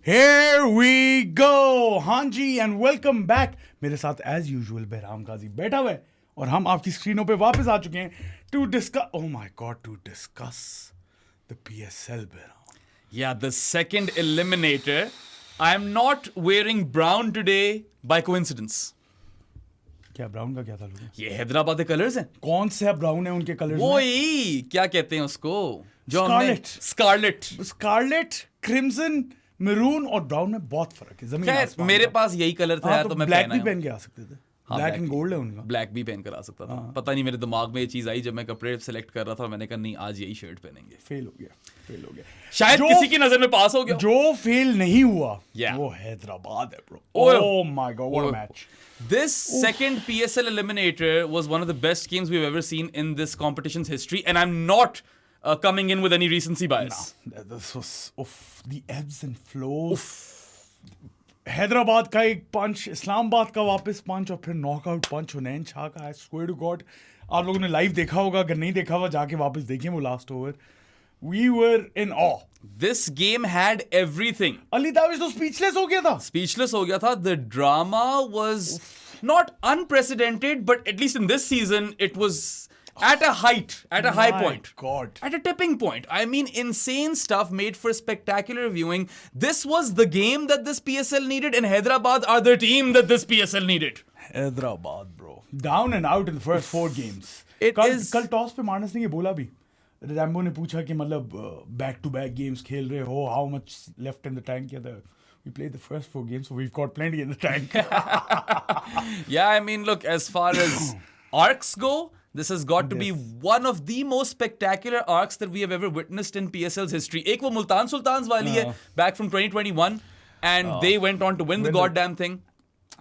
Here we go! हाँ जी and welcome back. मेरे साथ एज यूजुअल बहराम गाजी बैठा हुआ है और हम आपकी स्क्रीनों पे वापस आ चुके हैं to discuss to discuss the PSL. Bahram, Yeah, the second eliminator. I'm not wearing brown today by coincidence. क्या ब्राउन का क्या था लोग? ये हैदराबाद के कलर्स हैं. कौन से ब्राउन है उनके कलर? वो ही क्या कहते हैं उसको जो Scarlet. Scarlet. Scarlet, crimson, maroon और ब्राउन में बहुत फर्क है. जमीन खैर आसमान मेरे का. पास यही कलर था हाँ, यार, तो तो मैं ब्लैक भी पहन पहन के आ सकते थे. हाँ, ब्लैक black एंड भी. गोल्ड है उनका. ब्लैक भी पहन कर आ सकता था. पता नहीं मेरे दिमाग में ये चीज आई जब मैं कपड़े सेलेक्ट कर रहा था. मैंने कहा नहीं, आज यही शर्ट पहनेंगे. फेल हो गया. शायद किसी की नजर में पास हो गया. जो फेल नहीं हुआ Yeah. वो हैदराबाद है ब्रो. ओए. Oh my god, what a match. This second PSL eliminator was one of the best games we've ever seen in this competition's history, and I'm not coming in with any recency bias. This was the ebbs and flows. Hyderabad का एक पंच, इस्लामाबाद का वापस पंच और फिर knockout पंच हुनैन शाह का. Swear to God, आप लोगों ने लाइव देखा होगा. अगर नहीं देखा हुआ जाके वापस देखें वो last over. We were in awe. This game had everything. Ali Dawish तो स्पीचलेस हो गया था. Speechless हो गया था. The drama was not unprecedented, but at least in this season, it was at a high My point. God. At a tipping point. I mean, insane stuff made for spectacular viewing. This was the game that this PSL needed, and Hyderabad are the team that this PSL needed. Hyderabad bro down and out in the first 4 games. It is- कल toss पे मानस ने ये बोला भी. Rambo ने पूछा कि मतलब बैक टू बैक गेम्स खेल रहे हो, how much left in the tank. We played the first 4 games, so we've got plenty in the tank. Yeah, I mean, look, as far as arcs go, this has got to be one of the most spectacular arcs that we have ever witnessed in PSL's history. एक वो Multan sultans वाली है, back from 2021, and they went on to win the goddamn thing.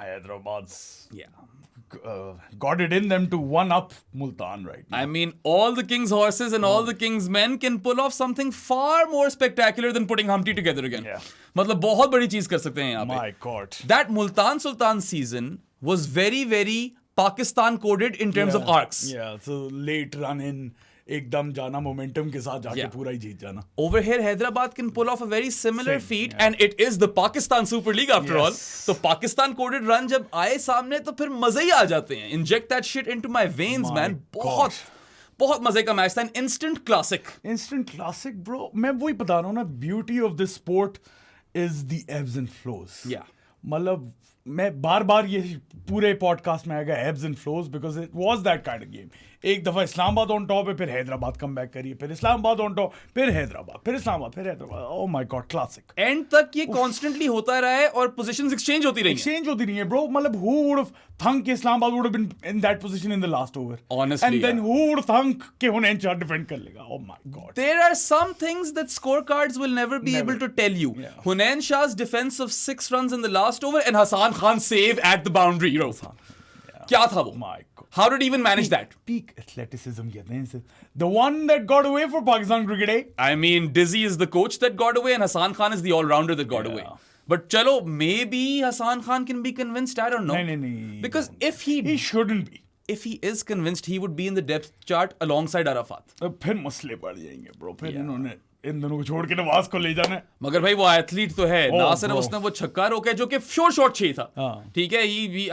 Hyderabad's Yeah. got it in them to one up Multan right now. I mean, all the king's horses and all the king's men can pull off something far more spectacular than putting Humpty together again. Yeah. मतलब बहुत बड़ी चीज कर सकते हैं यहाँ पे. My God. That Multan Sultan season was very, very Pakistan coded in terms of arcs. Yeah, so late run in, एकदम जाना मोमेंटम के साथ जाके Yeah. पूरा ही जीत जाना. Over here, Hyderabad can pull off a very similar Same, feat, yeah. and it is the Pakistan Super League after all. Yes. तो Pakistan coded run जब आए सामने तो फिर मजे ही आ जाते हैं. Inject that shit into my veins, My man. God. बहुत मजे का मैच था. Instant classic. Instant classic, bro. मैं वही बता रहा हूँ ना, beauty of this sport is the ebbs and flows. Yeah. मतलब मैं बार बार ये पूरे पॉडकास्ट में आएगा ebbs and flows because it was that kind of game. एक दफा इस्लामाबाद ऑन टॉप है, फिर हैदराबाद कम बैक करिए, फिर इस्लामाबाद ऑन टॉप, फिर हैदराबाद, फिर इस्लामाबाद, फिर Hyderabad. Oh my God, classic. And तक ये कॉन्स्टेंटली होता रहा है और पोजीशंस एक्सचेंज होती रही हैं. Exchange होती नहीं है, bro. मतलब who would have thunk कि Islamabad would have been in that position in the last over? Honestly, and then yeah. who would have thunk कि हुनैन शाह डिफेंड कर लेगा? Oh my god. There are some things that scorecards will never be Never. able to tell you. Yeah. Hunain Shah's defense of 6 runs in the last over and Hassan Khan's save at the boundary. क्या था वो? My god. How did he even manage that? Peak athleticism कहते हैं इसे. The one that got away for Pakistan cricket, eh? I mean, Dizzy is the coach that got away and Hassan Khan is the all-rounder that got Yeah. away. But chalo, maybe Hassan Khan can be convinced. I don't know. नहीं. Because if He he shouldn't be. is convinced, he would be in the depth chart alongside Arafat. अब फिर मसले बढ़ जाएंगे, bro. फिर Yeah. इन्होंने इन दोनों को छोड़ के नवाज को ले जाना है. मगर भाई वो एथलीट तो है. Oh, Nasir bro. उसने वो छक्का रोका है जो कि शॉर्ट चाहिए था. हाँ. ठीक है.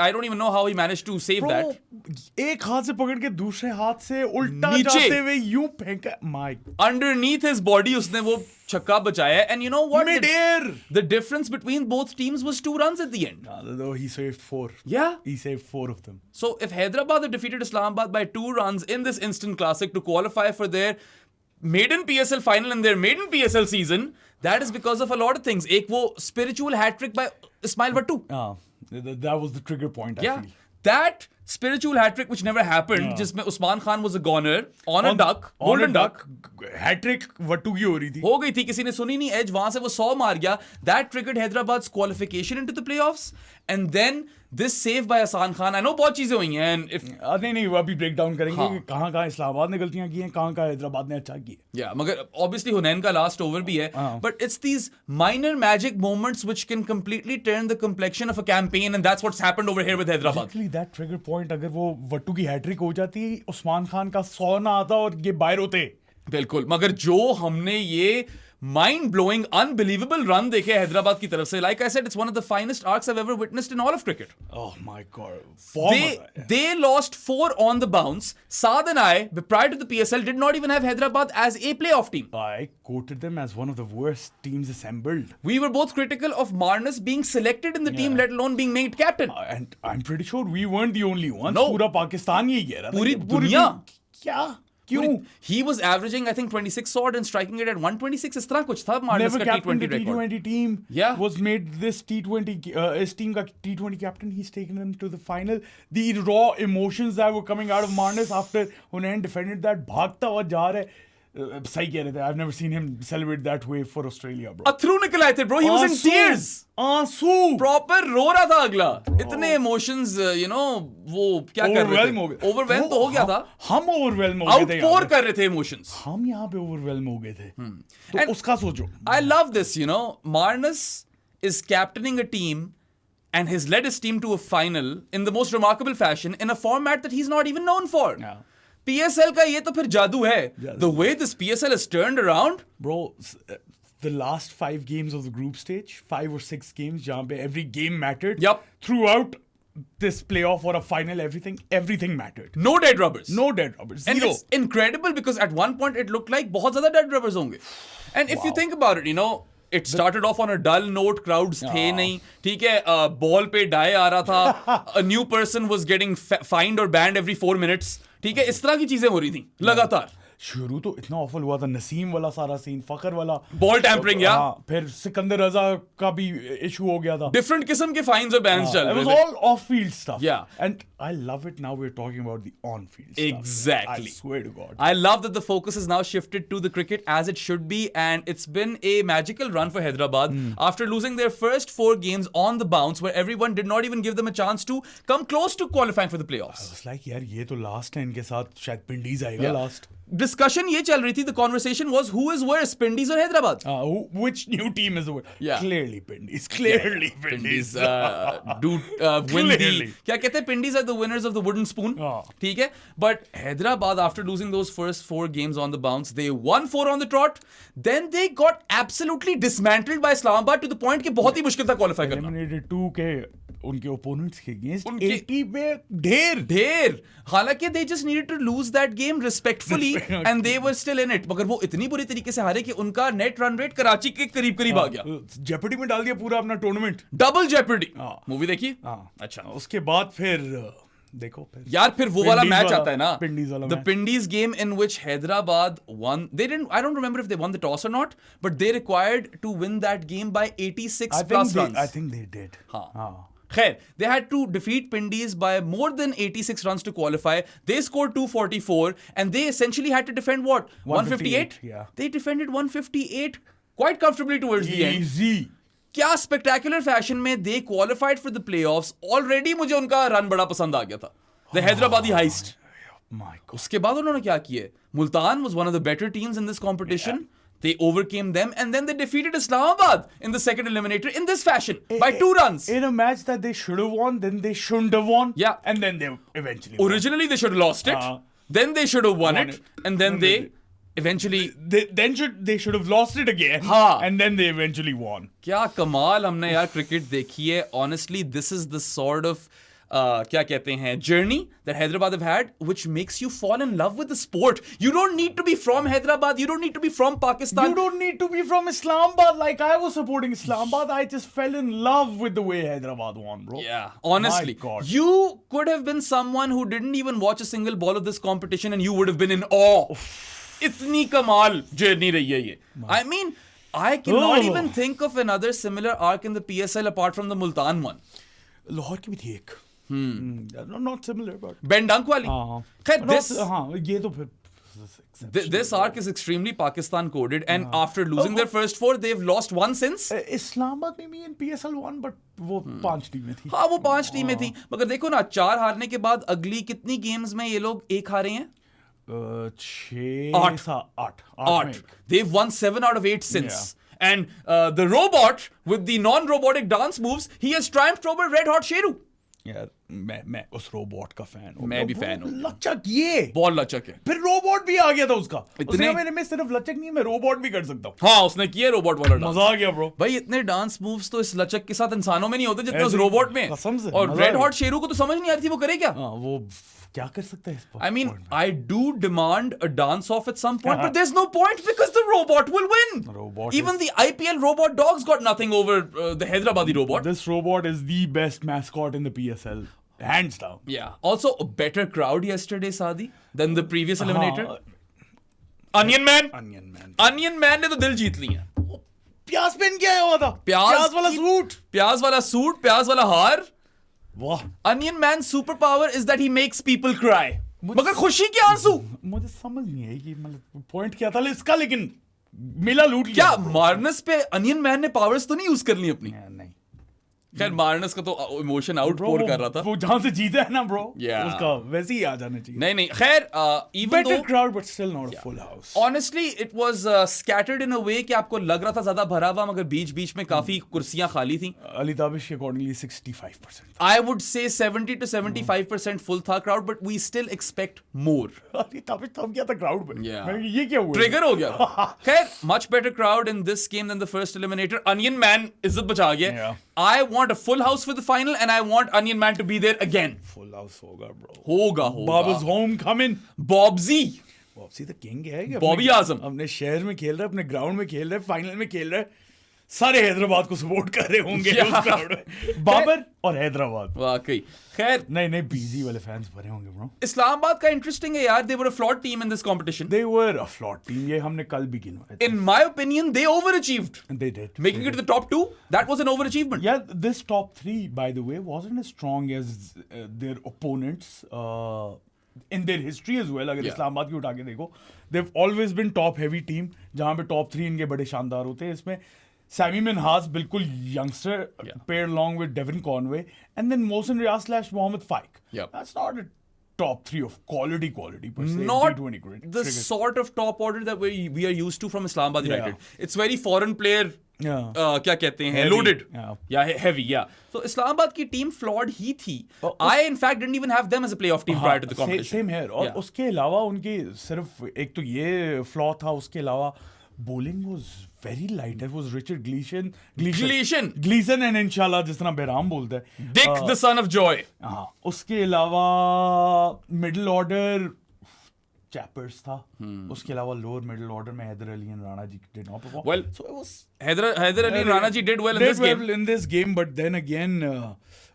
I don't even know how he managed to save Bro, that. एक हाथ से पकड़ के दूसरे हाथ से उल्टा नीचे. जाते हुए यूं फेंका. My Underneath his body उसने वो छक्का बचाया. And you know what? mid-air. The difference between both teams was 2 runs at the end. Though he saved 4. Yeah. He saved 4 of them. So if Hyderabad had defeated Islamabad by 2 runs in this instant classic to qualify for their maiden PSL final in their maiden PSL season, that is because of a lot of things. एक वो spiritual hat trick by Ismail Wattu. That was the trigger point, I Yeah. feel. That spiritual hat trick which never happened, जिसमें Usman Khan was a goner on a duck, golden duck. Hat trick Wattoo की हो रही थी. हो गई थी, किसी ने सुनी नहीं एज, वहां से वो 100 मार गया. That triggered Hyderabad's qualification into the playoffs. And then this save by Hassan Khan. I know बहुत चीजें हुई हैं. And if नहीं वो अभी ब्रेक डाउन करेंगे हाँ. कि कहाँ इस्लामाबाद ने गलतियां की हैं, कहाँ हैदराबाद ने अच्छा किया. Yeah, मगर obviously Hunain का last over भी है. हाँ. But it's these minor magic moments which can completely turn the complexion of a campaign, and that's what's happened over here with Hyderabad. Exactly that trigger point. अगर वो वट्टू की hat trick हो जाती, उस्मान खान का 100 ना आता और ये बाहर होते. बिल्कुल. मगर जो हमने ये mind-blowing, unbelievable run देखे हैदराबाद की तरफ से. Like I said, it's one of the finest arcs I've ever witnessed in all of cricket. Oh my god. They lost 4 on the bounce. Saad and I, prior to the PSL, did not even have Hyderabad as a playoff team. I quoted them as one of the worst teams assembled. We were both critical of Marnus being selected in the team, let alone being made captain. And I'm pretty sure we weren't the only ones. No. पूरा पाकिस्तान यही कह रहा था. पूरी दुनिया. क्या? क्यों? He was averaging, I think, 26 odd and striking it at 126. इस तरह कुछ था Marnus Never का captained the T20 record. T20 team. Yeah. Was made this T20 his team का T20 captain. He's taken them to the final. The raw emotions that were coming out of Marnus after Hunain defended that, भागता हुआ जा रहा है. सही कह रहे थे. I've never seen him celebrate that way for Australia, bro. अथरू निकल आए थे, bro. He was in tears. आंसू. Proper रो रहा था अगला. इतने emotions, वो क्या कर रहे थे? हो गए. Overwhelm तो हो गया था. हम overwhelm हो गए थे. Outpour कर रहे थे emotions. हम यहाँ पे overwhelm हो गए थे. तो उसका सोचो. I love this, Marnus is captaining a team and has led his team to a final in the most remarkable fashion in a format that he's not even known for. Yeah. PSL का ये तो फिर जादू है. The way this PSL has turned around. Bro, the last 5 games of the group stage, 5 or 6 games, जहाँ पे every game mattered. Yup. Throughout this playoff or a final, everything mattered. No dead rubbers. No dead rubbers. And Zero. it's incredible because at one point it looked like बहुत ज़्यादा dead rubbers होंगे. And if you think about it, it started off on a dull note, crowds थे नहीं, ठीक है, ball पे die आ रहा था, a new person was getting fined or banned every 4 minutes, ठीक है, इस तरह की चीजें हो रही थी लगातार. शुरू तो इतना ऑफल हुआ था. नसीम वाला सारा सीन, फखर वाला बॉल टैम्परिंग, या फिर सिकंदर रजा का भी इशू हो गया था. डिफरेंट किस्म के फाइन्स और बैन्स चल रहे थे. It was all off field stuff. Yeah. And I love it now we're talking about the on field stuff. Exactly. I swear to God. I love that the focus is now shifted to the cricket as it should be, and it's been a magical run for Hyderabad after losing their first 4 games on the bounce where everyone did not even give them a chance to come close to qualifying for the playoffs. I was like, यार ये तो last है इनके साथ, शायद पिंडीज आएगा last. Discussion ये चल रही थी, the conversation was who is worse, Pindies or Hyderabad? Which new team is the worst? Yeah. Clearly Pindies. Clearly Pindies. Win the, क्या कहते हैं, Pindies are the winners of the wooden spoon. ठीक है, but Hyderabad, after losing those first 4 games on the bounce, they won 4 on the trot. Then they got absolutely dismantled by Islamabad to the point कि बहुत ही मुश्किल था qualify करना. Eliminated 2 के उनके opponents के against 80 में ढेर. हालांकि they just needed to lose that game respectfully and they were still in it. मगर वो इतनी बुरी तरीके से हारे कि उनका नेट रन रेट कराची के करीब आ गया. जेपर्डी में डाल दिया पूरा अपना टूर्नामेंट. Double Jeopardy. मूवी देखी? अच्छा, उसके बाद फिर देखो यार, फिर वो वाला मैच आता है ना, the Pindies game in which Hyderabad won. I don't remember if they won the toss or not, but they required to win that game by 86 plus runs. I think they did. Khair, they had to defeat Pindies by more than 86 runs to qualify. They scored 244 and they essentially had to defend what? 158? Yeah. They defended 158 quite comfortably towards the end. Easy. क्या spectacular fashion में they qualified for the playoffs. Already मुझे उनका run बड़ा पसंद आ गया था, the Hyderabadi heist. उसके बाद उन्होंने क्या किया? Multan was one of the better teams in this competition. They overcame them and then they defeated Islamabad in the second eliminator in this fashion by 2 runs. In a match that they should have won, then they shouldn't have won. Yeah. And then they eventually won. Originally they should have lost it. Then they should have won it. And then they eventually they should have lost it again. And then they eventually won. क्या कमाल हमने यार cricket देखी है. Honestly, this is the sort of क्या कहते हैं, journey that Hyderabad have had, which makes you fall in love with the sport. You don't need to be from Hyderabad. You don't need to be from Pakistan. You don't need to be from Islamabad like I was supporting Islamabad. I just fell in love with the way Hyderabad won, bro. Yeah, honestly. My God. You could have been someone who didn't even watch a single ball of this competition and you would have been in awe. इतनी कमाल journey रही है ये. I mean, I cannot even think of another similar arc in the PSL apart from the Multan one. Lahore की भी थी एक. Not similar, but Ben Dunk वाली. खैर, ये तो फिर this arc is extremely Pakistan coded and after losing their first 4 they've lost 1 since. Islamabad में भी in PSL 1 but वो 5 टीमें थी. हाँ, वो 5 टीमें थी. मगर देखो ना, 4 हारने के बाद अगली कितनी गेम्स में ये लोग 1 हारे हैं? 8. They've won 7 out of 8 since. Yeah. And the robot with the non-robotic dance moves, he has triumphed over Red Hot Sheru. Yeah. मैं उस रोबोट का फैन हूँ। मैं भी fan हूँ। लचक ये बहुत लचक है। फिर रोबोट भी आ गया था उसका। इतने- उसने मेरे में सिर्फ लचक नहीं, मैं रोबोट भी कर सकता हूँ। हाँ, उसने किया रोबोट वाला डांस। मजा आ गया ब्रो। भाई इतने डांस मूव्स तो इस लचक के साथ इंसानों में नहीं होते जितने उस ऐसे- रोबोट में। कसम से, और मजा आ रेड गया। हॉट शेरू को तो समझ नहीं आ रही थी वो करे क्या। हाँ, वो क्या कर सकता है इस पर? I mean, I do demand a dance off at some point, but there's no point because the robot will win. Robot Even the IPL robot dogs got nothing over the Hyderabadi robot. This robot is the best mascot in the PSL, hands down. Yeah. Also, a better crowd yesterday, Sadi, than the previous eliminator. हाँ, Onion Man. Onion Man. Onion Man ने तो दिल जीत लिया। प्याज पहन के आया हुआ था। प्याज वाला की- सूट। प्याज वाला सूट, प्याज वाला हार। वाह, Onion Man's superpower is that he makes people cry. मगर खुशी के आंसू। मुझे समझ नहीं आई कि मतलब पॉइंट क्या था इसका, लेकिन मिला लूट लिया। क्या मार्नस पे अनियन मैन ने पावर्स तो नहीं यूज कर ली अपनी? नहीं खैर मार्नस का तो इमोशन आउटपोर कर रहा था। वो जहां से जीता है ना ब्रो, Yeah. उसका वैसे ही आ जाना चाहिए। नहीं खैर इवन बेटर दो crowd but still not a full house. Honestly it was scattered in a way कि आपको लग रहा था ज्यादा भरा हुआ, मगर बीच बीच में काफी कुर्सियां खाली थी। अली ताबिश के accordingly 65%। I would say 70 to 75% full था crowd, but we still expect more. Ali Tabish थम गया था क्राउड में। Yeah. मैंने कहा, ये क्या हुआ? ट्रिगर हो गया था। खैर much better crowd in this game than the first eliminator. Onion man इज्जत बचा गया। Yeah. I want a full house for the final and I want onion man to be there again. Full house होगा bro. होगा बाबा's homecoming. बॉब्जी। बॉब्सी the king है कि बॉबी अपने- आजम। अपने शहर में खेल रहा है, अपने ग्राउंड में खेल रहा है, फाइनल में खेल रहा है। सारे हैदराबाद को सपोर्ट कर रहे होंगे Yeah. उस crowd में। बाबर और हैदराबाद। वाकई। खैर नहीं बीजी वाले फैंस भरे होंगे ब्रो। इस्लामाबाद का इंटरेस्टिंग है यार, they were a flop team in this competition. They were a flawed team. ये हमने कल भी गिनवाया था। In my opinion, they overachieved. They did. Making it to the top 2, that was an overachievement. Yeah, this top 3, by the way, wasn't as strong as their opponents in their history as well. अगर Yeah. Islamabad की उठा के देखो, they've always been top heavy team, जहाँ पे top 3 इनके बड़े शानदार होते हैं। इसमें Sammy Minhas बिल्कुल youngster, Yeah. paired along with Devin Conway, and then Mohsen Riaz / Mohammad Faik. Yep. That's not a top 3 of quality per se. Not T20 cricket. the sort of top order that we are used to from Islamabad Yeah. United. It's very foreign player. Yeah. क्या कहते हैं? Heavy. Loaded. Yeah. Yeah, heavy. Yeah. So Islamabad की team flawed ही थी. Oh, I in fact didn't even have them as a playoff team prior to the competition. Same है। और Yeah. उसके अलावा उनकी सिर्फ एक तो ये फ्लॉ था, उसके अलावा bowling was very light. It was Richard Gleeson and इंशाल्लाह जिस तरह बेराम बोलता है, Dick the son of joy. हाँ, उसके अलावा मिडिल ऑर्डर चैपर्स था। उसके अलावा लोअर मिडिल ऑर्डर में Haider Ali and Rana ji did not perform. Well, So it was Hyder Ali and Rana ji did well in this game. in this game, but then again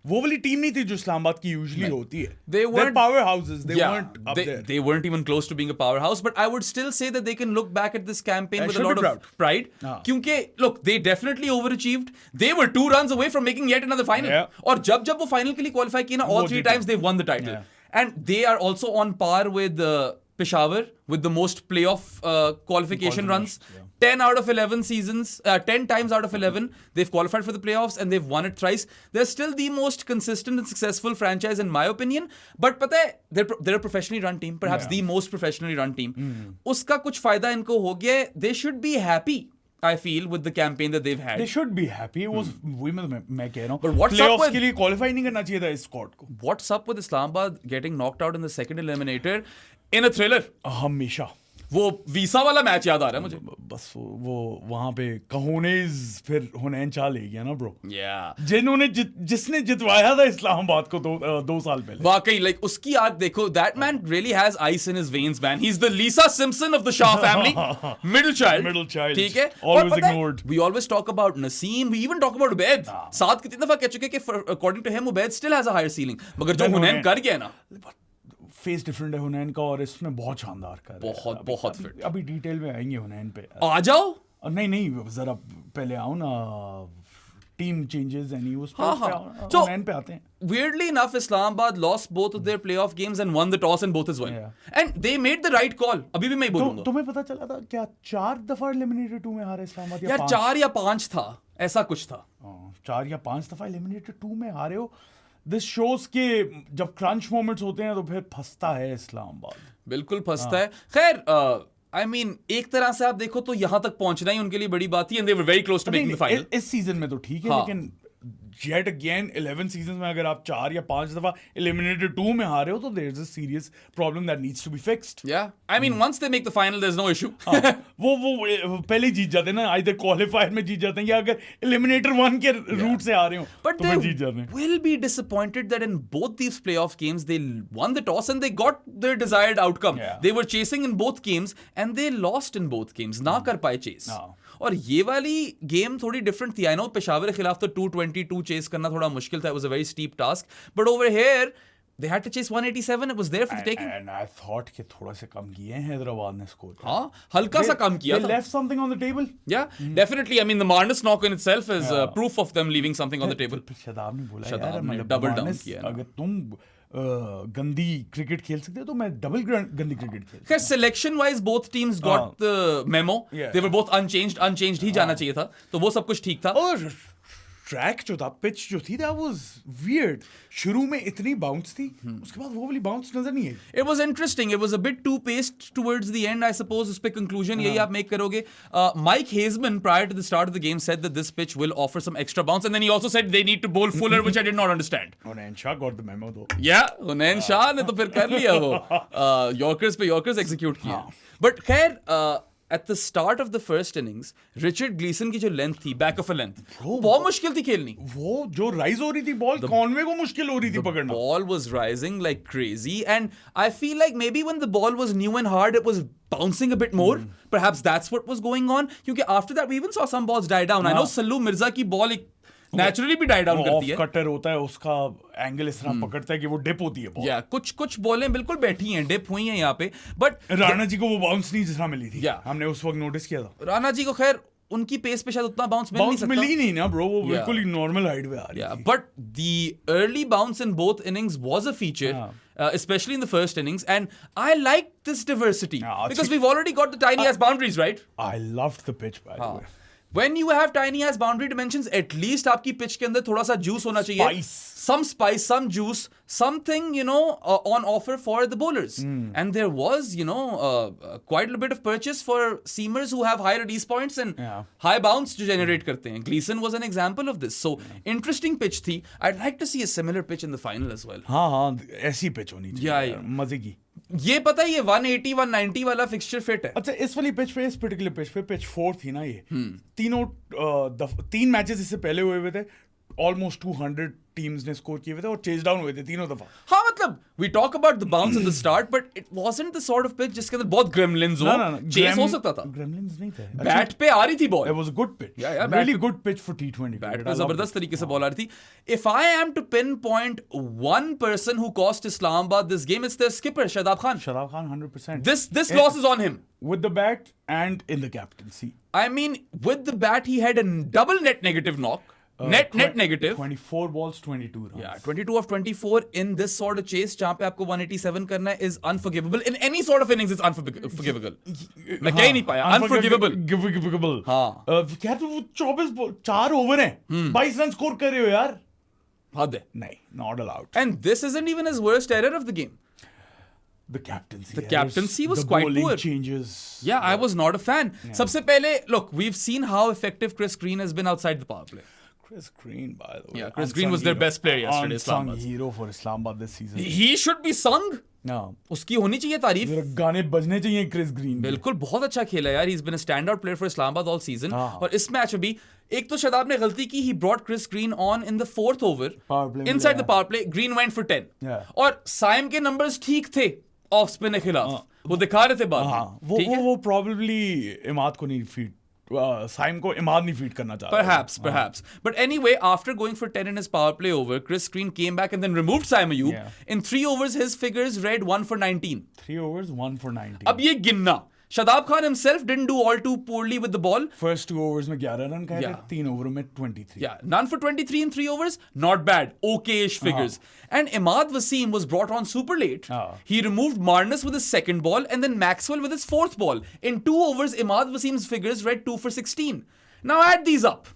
वो वाली team नहीं थी जो इस्लामाबाद की यूजुअली होती है। They They're weren't- powerhouses. They Yeah, weren't up there. they weren't even close to being a powerhouse, but I would still say that they can look back at this campaign I with a should lot be of proud. pride. हाँ. क्योंकि look, they definitely overachieved. They were 2 runs away from making yet another final. Yeah. और जब वो final के लिए qualify किए ना, all वो 3 जीते. times they've won the title. Yeah. And they are also on par with Peshawar with the most playoff qualification runs. Yeah. 10 out of 11 seasons, 10 times out of 11, they've qualified for the playoffs and they've won it thrice. They're still the most consistent and successful franchise in my opinion. But पता है, they're a professionally run team, perhaps Yeah. the most professionally run team. उसका कुछ फायदा इनको हो गया है. They should be happy, I feel, with the campaign that they've had. They should be happy. It was वही मैं कह रहा हूँ। But what's up Playoffs with- के लिए qualify नहीं करना चाहिए था इस स्क्वाड को। What's up with Islamabad getting knocked out in the second eliminator in a thriller? हमेशा वो वीसा वाला मैच याद आ रहा है मुझे. बस वो वहां पे कहोनेज फिर हुनैन चाह ले गया ना ब्रो। Yeah. जिसने जितवाया था इस्लामाबाद को 2 साल पहले। वाकई लाइक उसकी आग देखो. That man really has ice in his veins, man. He's the Lisa Simpson of the Shah family. Middle child. ठीक है. Always और पता है, ignored. We always talk about Naseem. We even talk about Ubaid. साथ कितनी दफा कह चुके कि according to him Ubaid still has a higher ceiling. मगर जो Then हुनैन हुनैन- कर गया ना. फेस डिफरेंट है हुनैन का और इसमें बहुत शानदार कर रहा है। बहुत fit. अभी डिटेल में आएंगे हुनैन पे। आ जाओ. नहीं जरा पहले आओ ना, टीम चेंजेस एंड उस हाँ, पे हाँ. So- हुनैन पे आते हैं। Weirdly enough, Islamabad lost both of their playoff games and won the toss and both as well. Yeah. And they made the right call. अभी भी मैं ही बोलूंगा. तुम्हें पता चला था क्या 4 दफा एलिमिनेटेड 2 में हारे इस्लामाबाद या यार 5? 4 या 5 था, ऐसा कुछ था. 4 या 5 दफा एलिमिनेटेड 2 में हारे हो। दिस शोज के जब क्रंच मोमेंट्स होते हैं तो फिर फंसता है इस्लामाबाद। बिल्कुल फंसता है. खैर आई मीन एक तरह से आप देखो तो यहाँ तक पहुंचना ही उनके लिए बड़ी बात थी. And they were very close to making the final. इस सीजन में तो ठीक है, हाँ. लेकिन yet again 11 seasons में अगर आप 4 या 5 दफा eliminated 2 में हारे हो तो there's a serious problem that needs to be fixed. Yeah, I mean, once they make the final, there's no issue. वो पहले ही जीत जाते हैं ना, either qualifier में जीत जाते हैं या अगर eliminator 1 के route से आ रहे हो But तो they जीत जाते हैं. will be disappointed that in both these playoff games, they won the toss and they got their desired outcome. Yeah. They were chasing in both games and they lost in both games. ना कर पाए chase. हाँ. और ये वाली game थोड़ी different थी. I know Peshawar के खिलाफ तो 222 चेस करना थोड़ा मुश्किल था. It was a very steep task. But over here, they had to chase 187. It was there for the taking. And I thought कि थोड़ा से कम किए हैं हैदराबाद ने स्कोर. हाँ, हल्का सा कम किया They था. left something on the table. Yeah, definitely. I mean, the Marnus knock in itself is proof of them leaving something on the table. फिर शदाब ने बोला शदाब यार ने मतलब double down Marnus, किया ना. अगर तुम गंदी क्रिकेट खेल सकते हो तो मैं डबल गंदी क्रिकेट खेल. खैर selection wise both teams got the memo. Yeah. They were both unchanged ही जाना चाहिए था. तो वो सब कुछ ठीक था. और ट्रैक जो था, पिच जो थी, that was weird. शुरू में इतनी बाउंस थी, उसके बाद वो वाली बाउंस नजर नहीं आई. It was interesting. It was a bit too paced towards the end, I suppose. उस पे conclusion यही आप make करोगे. Mike Hazeman prior to the start of the game said that this pitch will offer some extra bounce, and then he also said they need to bowl fuller, which I did not understand. और Shah got the memo though. Yeah, हुनैन Shah ने तो फिर कर लिया वो. Yorkers पे Yorkers execute किया. But खैर at the start of the first innings, Richard Gleeson की जो length थी, back of a length, बहुत मुश्किल थी खेलनी. वो जो राइज हो रही थी बॉल, कॉनवे को मुश्किल हो रही थी पकड़ना. Ball was rising like crazy, and I feel like maybe when the ball was new and hard, it was bouncing a bit more. Perhaps that's what was going on. क्योंकि after that we even saw some balls die down. I know Sallu Mirza की ball एक naturally भी die down करती है. Off cutter होता है, उसका angle इस तरह पकड़ता है कि वो डिप होती है बॉल. Yeah, कुछ बॉलें बिल्कुल बैठी हैं, डिप हुई हैं यहाँ पे. But राणा जी को वो बाउंस नहीं जिस तरह मिली थी. Yeah. हमने उस वक्त नोटिस किया था. राणा जी को खैर उनकी पेस पे शायद उतना बाउंस मिल नहीं सकता. मिली नहीं ना ब्रो, वो बिल्कुल ही नॉर्मल हाइट पे आ रही थी. But the early bounce in both innings was a feature, especially in the first innings, and I liked this diversity because we've already got the tiny ass boundaries, right? I loved the pitch by the way. When you have tiny ass boundary dimensions, at least आपकी pitch के अंदर थोड़ा सा juice होना चाहिए. Spice. Some spice, some juice, something, on offer for the bowlers. And there was, quite a bit of purchase for seamers who have high release points and high bounce जो generate करते हैं. Gleeson was an example of this. So, interesting pitch थी. I'd like to see a similar pitch in the final as well. हाँ, ऐसी pitch होनी चाहिए. Yeah. मजे की. ये पता है ये 180 190 वाला फिक्सचर फिट है. अच्छा, इस वाली पिच पे, इस पर्टिकुलर पिच पे, पिच 4 थी ना ये. तीन मैचेस इससे पहले हुए थे. ऑलमोस्ट 200 टीम्स ने स्कोर किए हुए थे और चेज डाउन हुए थे तीनों दफा. हाँ, मतलब we talk about the bounce at the start, but it wasn't the sort of pitch जिसके अंदर बहुत gremlins हो. चेस हो सकता था. ग्रेमलिन्स नहीं थे. बैट पे आ रही थी ball. It was a good pitch. Yeah, really good pitch for T20. Bat पे जबरदस्त तरीके से बॉल आ रही थी. If I am to pinpoint one person who cost Islamabad this game, it's their skipper Shadab Khan. Shadab Khan 100%. This loss is on him. With the bat and in the captaincy. I mean, with the bat he had a double net negative knock. Net negative. 24 balls, 22 runs. Yeah, 22 of 24 in this sort of chase जहाँ पे आपको 187 करना है is unforgivable. In any sort of innings it's unforgivable. मैं कह ही नहीं पाया. Unforgivable. हाँ. क्या तो वो 4 ओवर हैं. 22 रन स्कोर कर रहे हो यार. हद है. नहीं, not allowed. And this isn't even his worst error of the game. The captaincy. The captaincy was the quite bowling poor. changes. Yeah, I was not a fan. सबसे पहले, look, we've seen how effective Chris Green has been outside the power play. Chris Green, by the way. Yeah, Chris Green was their best player yesterday. Unsung hero for Islamabad this season. He should be sung. No. उसकी होनी चाहिए तारीफ. गाने बजने चाहिए Chris Green. बिल्कुल, बहुत अच्छा खेला यार. He's been a standout player for Islamabad all season. और इस मैच में भी एक तो शदाब ने गलती की. He brought Chris Green on in the 4th over. Inside the power play, Green went for 10. Yeah. और साइम के numbers ठीक थे ऑफ स्पिन के खिलाफ. वो दिखा रहे थे बाद. वो probably इमाद को नहीं फीड. साइम को इमाद नहीं फीड करना चाहता. Perhaps. But anyway, after going for 10 in his power play over, Chris Green came back and then removed Saim Ayub. Yeah. In 3 overs, his figures read 1 for 19. 3 overs, 1 for 19. अब ये गिनना. Shadab Khan himself didn't do all too poorly with the ball. First 2 overs में 11 run खाए थे, 3 over में 23. Yeah, none for 23 in 3 overs. Not bad. Okay-ish figures. And Imad Wasim was brought on super late. He removed Marnus with his second ball and then Maxwell with his fourth ball. In 2 overs, Imad Wasim's figures read 2 for 16. Now add these up.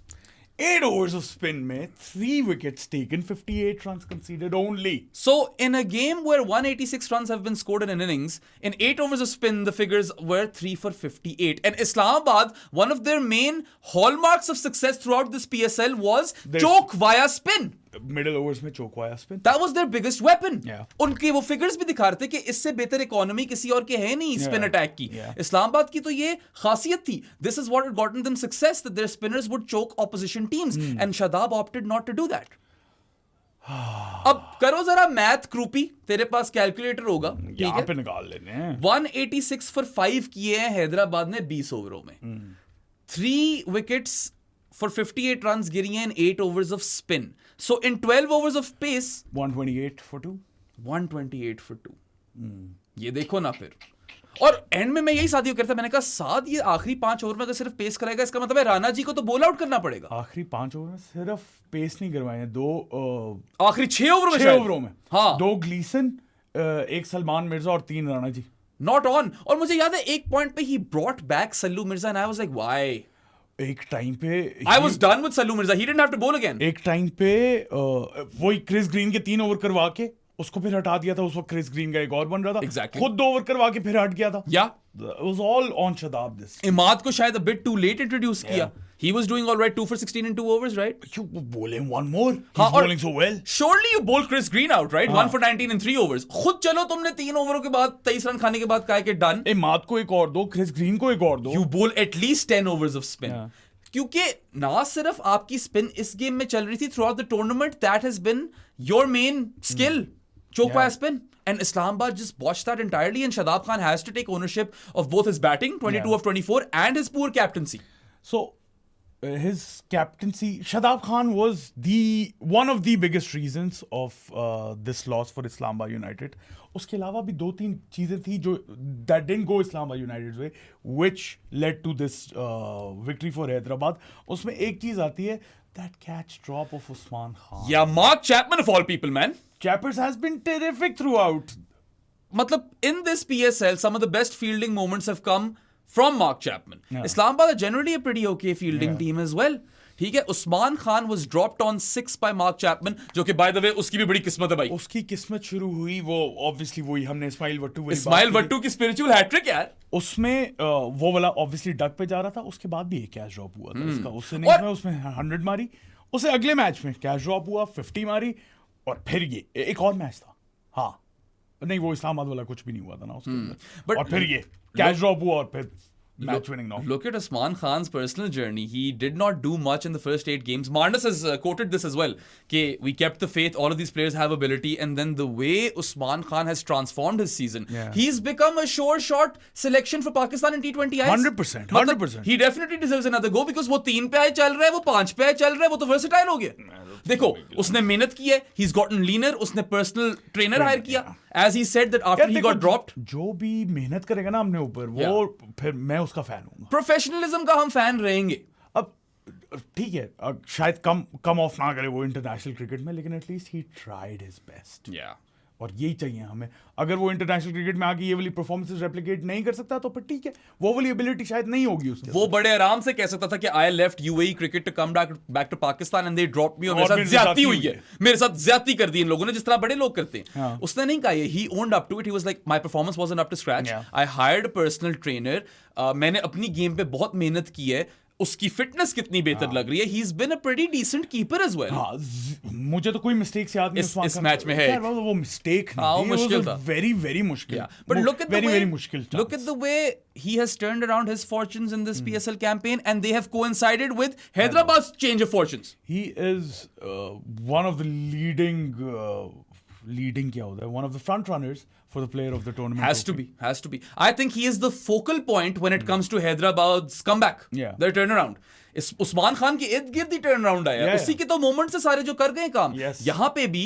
8 overs of spin में 3 wickets taken, 58 runs conceded only. So, in a game where 186 runs have been scored in an innings, in 8 overs of spin, the figures were 3 for 58. And Islamabad, one of their main hallmarks of success throughout this PSL was choke via spin. Middle overs में choke via spin. That was their biggest weapon. Yeah. उनके वो figures भी दिखा रहे थे कि इससे बेहतर इकोनॉमी किसी और के है नहीं स्पिन अटैक की. Yeah. इस्लामाबाद की तो ये खासियत थी. This is what had gotten them success, that their spinners would choke opposition teams. And Shadab opted not to do that. अब करो जरा मैथ क्रूपी, तेरे पास कैलकुलेटर होगा. यहाँ पे निकाल लेने हैं. 186 for 5 किए हैं हैदराबाद ने 20 ओवरों में. 3 wickets for 58 runs गिरी हैं in 8 overs of spin. So in 12 overs of pace, 128 for 2. 128 for 2. ये देखो ना फिर. और एंड में मैं यही साथियों करता, मैंने कहा साथ ये आखिरी 5 ओवर में अगर सिर्फ पेस कराएगा, इसका मतलब है राणा जी को तो बोल आउट करना पड़ेगा. आखिरी 5 ओवर में सिर्फ पेस नहीं करवाए हैं, 2 आखिरी 6 ओवर में 6 ओवरों में. हाँ. 2 ग्लीसन, 1 सलमान मिर्जा और 3 राणा जी. Not on. और मुझे याद है एक पॉइंट पे ही brought back Sallu Mirza and I was like why. एक टाइम पे I was done with Sallu Mirza, he didn't have to bowl again. एक टाइम पे वही क्रिस ग्रीन के 3 ओवर करवा के उसको फिर हटा दिया था. उस वक्त क्रिस ग्रीन का एक और बन रहा था. Exactly. खुद 2 ओवर करवा के फिर हट गया था. या It was all on Shadab this. Imad को शायद a bit too late introduce किया. He was doing all right, 2 for 16 in 2 overs, right? You bowl him one more. हाँ, He's bowling so well. Surely you bowl Chris Green out, right? 1 for 19 in 3 overs. खुद चलो तुमने 3 ओवरों के बाद 23 run खाने के बाद कहा कि डन. इमाद को एक और दो, क्रिस ग्रीन को एक और दो. You bowl at least 10 overs of spin. क्योंकि ना सिर्फ आपकी स्पिन इस गेम में चल रही थी, through out the tournament that has been your main skill, choke by spin. And Islamabad just botched that entirely, and Shadab Khan has to take ownership of both his batting, 22 of 24, and his poor captaincy. So his captaincy, Shadab Khan was one of the biggest reasons of this loss for Islamabad United. उसके अलावा भी 2-3 चीजें थी जो that didn't go Islamabad United's way, which led to this victory for Hyderabad. उसमें एक चीज आती है, that catch drop of Usman Khan. Yeah, Mark Chapman of all people, man. Chappers has been terrific throughout. Matlab, in this PSL, some of the best fielding moments have come from Mark Chapman. Yeah. Islamabad are generally a pretty okay fielding Yeah. team as well. ठीक है, Usman Khan was dropped on 6 by Mark Chapman, जो कि by the way उसकी भी बड़ी किस्मत है भाई. उसकी किस्मत शुरू हुई, वो obviously वही हमने इस्माइल वट्टू इस्माइल वट्टू की स्पिरिचुअल हैट्रिक यार. उसमें वो वाला obviously डक पे जा रहा था, उसके बाद भी एक कैच ड्रॉप हुआ था उसका. उस इनिंग्स में उसमें 100 मारी, उसे अगले मैच में कैच ड्रॉप हुआ, 50 मारी, और फिर ये एक और मैच था. हाँ नहीं, वो इस्लामाबाद वाला कुछ भी नहीं हुआ था ना उसके अंदर. और फिर ये कैच ड्रॉप हुआ और फिर match winning knock. Look at Usman Khan's personal journey. He did not do much in the first 8 games. Marnus has quoted this as well. Okay, we kept the faith. All of these players have ability. And then the way Usman Khan has transformed his season. Yeah. He's become a sure shot selection for Pakistan in T20 Ice. 100%. 100%. He definitely deserves another go because वो 3 पे आए चल रहा है, वो 5 पे आए चल रहा है, वो तो versatile हो गया. देखो, उसने मेहनत की है. He's gotten leaner. उसने personal trainer hire किया. As he said that after he got dropped. जो भी मेहनत करेगा ना अपने ऊपर, वो फिर मैं उसका फैन हूँ. प्रोफेशनलिज्म का हम फैन रहेंगे. अब ठीक है, शायद कम ऑफ ना करे वो इंटरनेशनल क्रिकेट में, लेकिन at least he tried his best. और यही चाहिए हमें. अगर वो इंटरनेशनल क्रिकेट में आके ये वाली परफॉर्मेंसेस रेप्लिकेट नहीं कर सकता तो फिर ठीक है, वो वाली एबिलिटी शायद नहीं होगी उसके. वो बड़े आराम से कह सकता था कि I left UAE cricket to come back to Pakistan and they dropped me. और मेरे साथ ज्यादती हुई है, मेरे साथ ज्यादती कर दी इन लोगों ने, जिस तरह बड़े लोग करते हैं. उसने नहीं कहा ये. He owned up to it. He was like, my performance wasn't up to scratch. I hired a personal trainer. मैंने अपनी गेम पे बहुत मेहनत की है. उसकी फिटनेस कितनी बेहतर लग रही है. He's been a pretty decent keeper as well. मुझे तो कोई मिस्टेक याद नहीं इस मैच में है. वो मिस्टेक वो मुश्किल था. very मुश्किल. But look at the way, very मुश्किल. Look at the way he has turned around his fortunes in this PSL campaign, and they have coincided with Hyderabad's change of fortunes. He is one of the leading क्या होता है, one of the front runners for the player of the tournament. Has to be. I think he is the focal point when it comes to Hyderabad's comeback. Yeah. Their turnaround. इस उस्मान खान के इर्द गिर्द ही turn around आया. उसी के तो moment से सारे जो कर गए काम. यहाँ पे भी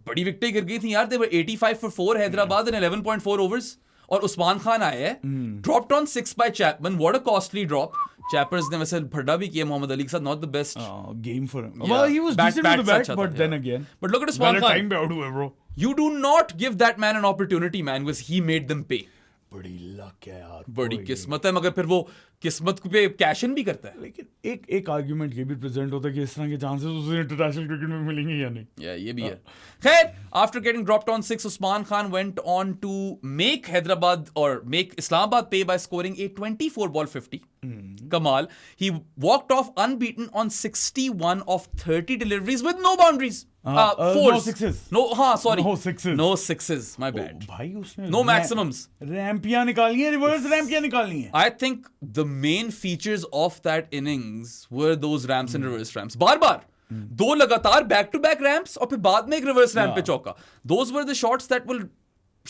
बड़ी विकेटें गिर गई थी यार. They were 85 for 4 Hyderabad in 11.4 overs. और उस्मान खान आए हैं, dropped on 6 by Chapman. What a costly drop. Chappers ने वैसे भड्डा भी किया मोहम्मद अली के साथ. Not the best game for him. Well, he was decent with the bat, but then again. But look at Usman Khan. Time पे out हुए bro. You do not give that man an opportunity, man, because he made them pay. बड़ी luck है यार, बड़ी कोई- किस्मत है, मगर फिर वो किस्मत पे कैश इन भी करता है। लेकिन एक आर्ग्यूमेंट ये भी प्रेजेंट होता है कि इस तरह के चांसेस उसे इंटरनेशनल क्रिकेट में मिलेंगे या नहीं। ये भी है। खैर, after getting dropped on 6, Usman Khan went on to make Hyderabad or make Islamabad pay by scoring a 24 ball 50. Kamal. He walked off unbeaten on 61 of 30 deliveries with no boundaries. Fours. No sixes. No, sorry. No sixes. No sixes. My bad. भाई उसने No maximums. रैम्पियां निकाली हैं, reverse रैम्पियां निकाली हैं। I think the main features of that innings were those ramps and reverse ramps. बार-बार दो लगातार back to back ramps और फिर बाद में एक रिवर्स रैम्प पे चौका. Those were the shots that will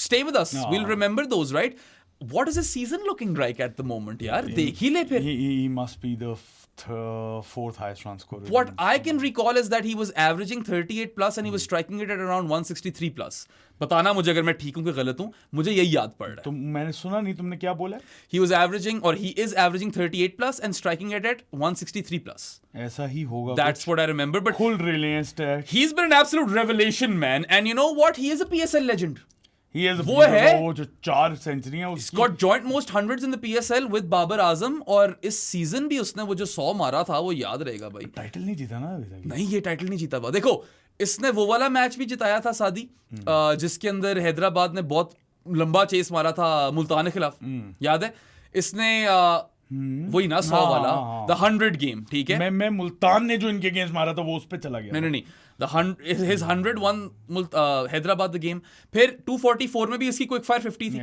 stay with us. We'll remember those, right? What is his season looking like at the moment, यार? देख ही ले फिर. He must be the fourth highest run scorer. What I can recall is that he was averaging 38 plus and he was striking it at around 163 plus. बताना मुझे अगर मैं ठीक हूं कि गलत हूं, मुझे यही याद पड़ रहा है. तो मैंने सुना नहीं, तुमने क्या बोला? He was averaging or he is averaging 38 plus and striking it at 163 plus. ऐसा ही होगा. That's what I remember. But full reliance stat. he's been an absolute revelation, man. And you know what? He is a PSL legend. He is वो है वो जो 4 सेंचुरियां He's got joint most hundreds in the PSL with Babar Azam और इस season भी उसने वो जो 100 मारा था वो याद रहेगा भाई. टाइटल नहीं जीता ना अभी तक. नहीं, ये टाइटल नहीं जीता हुआ. देखो, इसने वो वाला मैच भी जिताया था सादी, जिसके अंदर हैदराबाद ने बहुत लंबा चेस मारा था मुल्तान के खिलाफ. याद है? इसने वही ना 100 वाला द 100 गेम. ठीक है, मैं मुल्तान ने जो इनके अगेंस्ट मारा था वो उस पे चला गया. नहीं, his 100 won Hyderabad the game. फिर 244 में भी इसकी क्विक फायर 50 थी.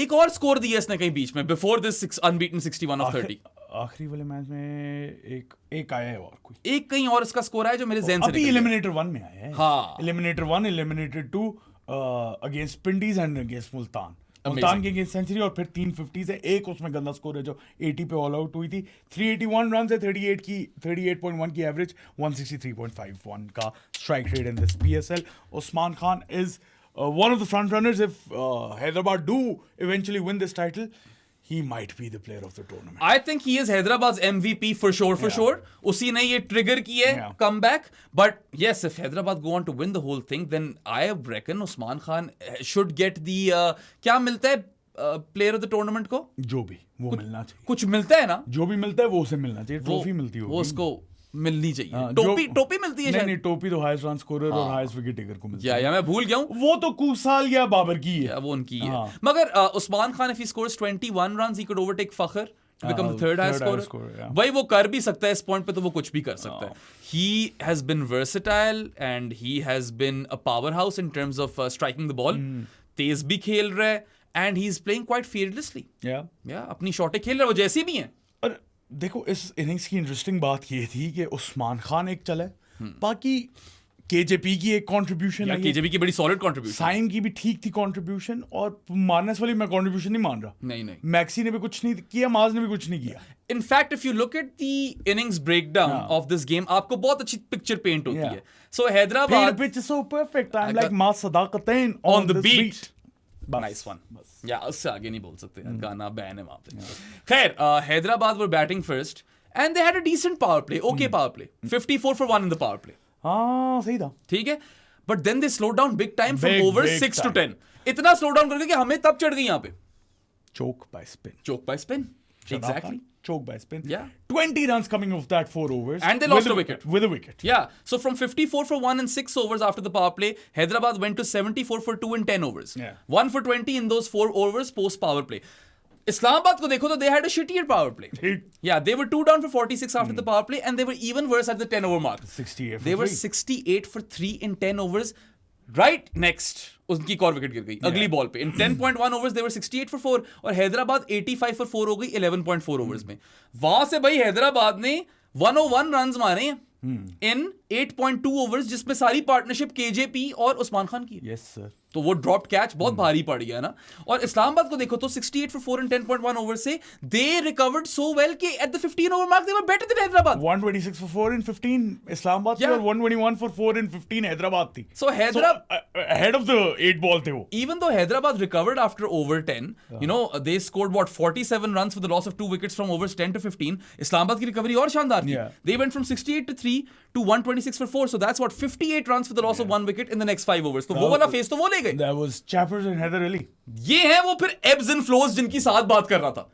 एक और स्कोर दिया इसने कहीं बीच में बिफोर दिस अनबीटन 61 ऑफ 30. आखिरी वाले मैच में एक आया है और कोई एक कहीं और इसका स्कोर आया जो मेरे ज़हन से अभी एलिमिनेटर 1 में आया है. हाँ, eliminator 1, eliminator 2 against Pindiz and against Multan. Multan के अगेंस्ट सेंचुरी और फिर 350 है. एक उसमें गंदा स्कोर है जो 80 पे ऑल आउट हुई थी. 381 रन है, 38.1 की एवरेज, 163.51 का strike rate in this PSL. Usman Khan is one of the front runners. If Hyderabad do eventually win this title, he might be the player of the tournament. I think he is Hyderabad's MVP for sure. उसी ने ये trigger की है comeback. But yes, if Hyderabad go on to win the whole thing, then I reckon Usman Khan should get the क्या मिलता है player of the tournament को? जो भी वो मिलना चाहिए. कुछ मिलता है ना? जो भी मिलता है वो उसे मिलना चाहिए. ट्रॉफी मिलती होगी. वो उसको मिलनी चाहिए. टोपी मिलती है. नहीं, टोपी तो हाईएस्ट रन स्कोरर और हाईएस्ट विकेट टेकर को मिलती है. या मैं भूल गया हूँ. वो तो कुसाल या बाबर की है. वो उनकी है. मगर Usman Khan, if he scores 21 runs, he could overtake Fakhr to become the third highest scorer. भाई वो कर भी सकता है इस पॉइंट पे, तो वो कुछ भी कर सकता है. He has been versatile and he has been a powerhouse in terms of striking the ball. तेज भी खेल रहा है and he is playing quite fearlessly. अपनी शॉटें खेल रहा है वो जैसी भी हैं. और देखो, इस इनिंग्स की इंटरेस्टिंग बात ये थी कि उस्मान खान एक चला है, बाकी केजेपी की एक कंट्रीब्यूशन है. केजेपी की बड़ी सॉलिड कंट्रीब्यूशन. साइम की भी ठीक थी कंट्रीब्यूशन, और मारनेस वाली मैं कंट्रीब्यूशन नहीं मान रहा. नहीं, मैक्सी ने भी कुछ नहीं किया, माज ने भी कुछ नहीं किया. In fact, if you look at the innings breakdown of this game, आपको बहुत अच्छी पिक्चर पेंट होती है. So Hyderabad pitch is so perfect. I'm like Ma Sadaqatain on the beat. Nice one. या उससे आगे नहीं बोल सकते, गाना बैन है वहां पे. खैर, Hyderabad were batting first and they had a decent power play. Okay power play. 54 for 1 in the power play. हाँ, सही था. ठीक है, but then they slowed down big time from over 6 to 10. इतना स्लो डाउन करके कि हमें तब चढ़ गई यहाँ पे. Choke by spin. Exactly. Choke by spin. Yeah. 20 runs coming off that 4 overs. And they lost a wicket. With a wicket. Yeah. So from 54 for 1 in 6 overs after the power play, Hyderabad went to 74 for 2 in 10 overs. 1 for 20 in those 4 overs post power play. Islamabad ko dekho to they had a shittier power play. Yeah, they were 2 down for 46 after the power play and they were even worse at the 10 over mark. 68 for 3. They were 68 for 3 in 10 overs. Right next, उनकी एक और wicket गिर गई अगली ball पे. In 10.1 overs they were 68 for 4 और Hyderabad 85 for 4 हो गई 11.4 overs में. वहां से भाई हैदराबाद ने 101 रन्स मारे इन 8.2 overs, जिसमें सारी पार्टनरशिप केजेपी और उस्मान खान की. Yes sir. तो वो ड्रॉप कैच बहुत भारी पड़ गया ना. और इस्लामाबाद को देखो तो 68 for 4 in 10.1 overs से दे रिकवर्ड सो वेल कि at the 15 over mark they were better than Hyderabad. 126 for 4 in 15 Islamabad थी और 121 for 4 in 15 हैदराबाद थी. So Hyderabad ahead of the 8 ball थे वो. Even though Hyderabad recovered after over 10, you know, they scored 47 runs for the loss of 2 wickets from overs 10 to 15. Islamabad की recovery और शानदार थी. They went from 68 to 3 to 126 for 4. So that's what 58 runs for the loss of 1 wicket in the next 5 overs. तो वो वाला face तो वो ले चले गए. That was Chappers and Heather Ali. ये है वो फिर ebbs and flows जिनकी साथ बात कर रहा था.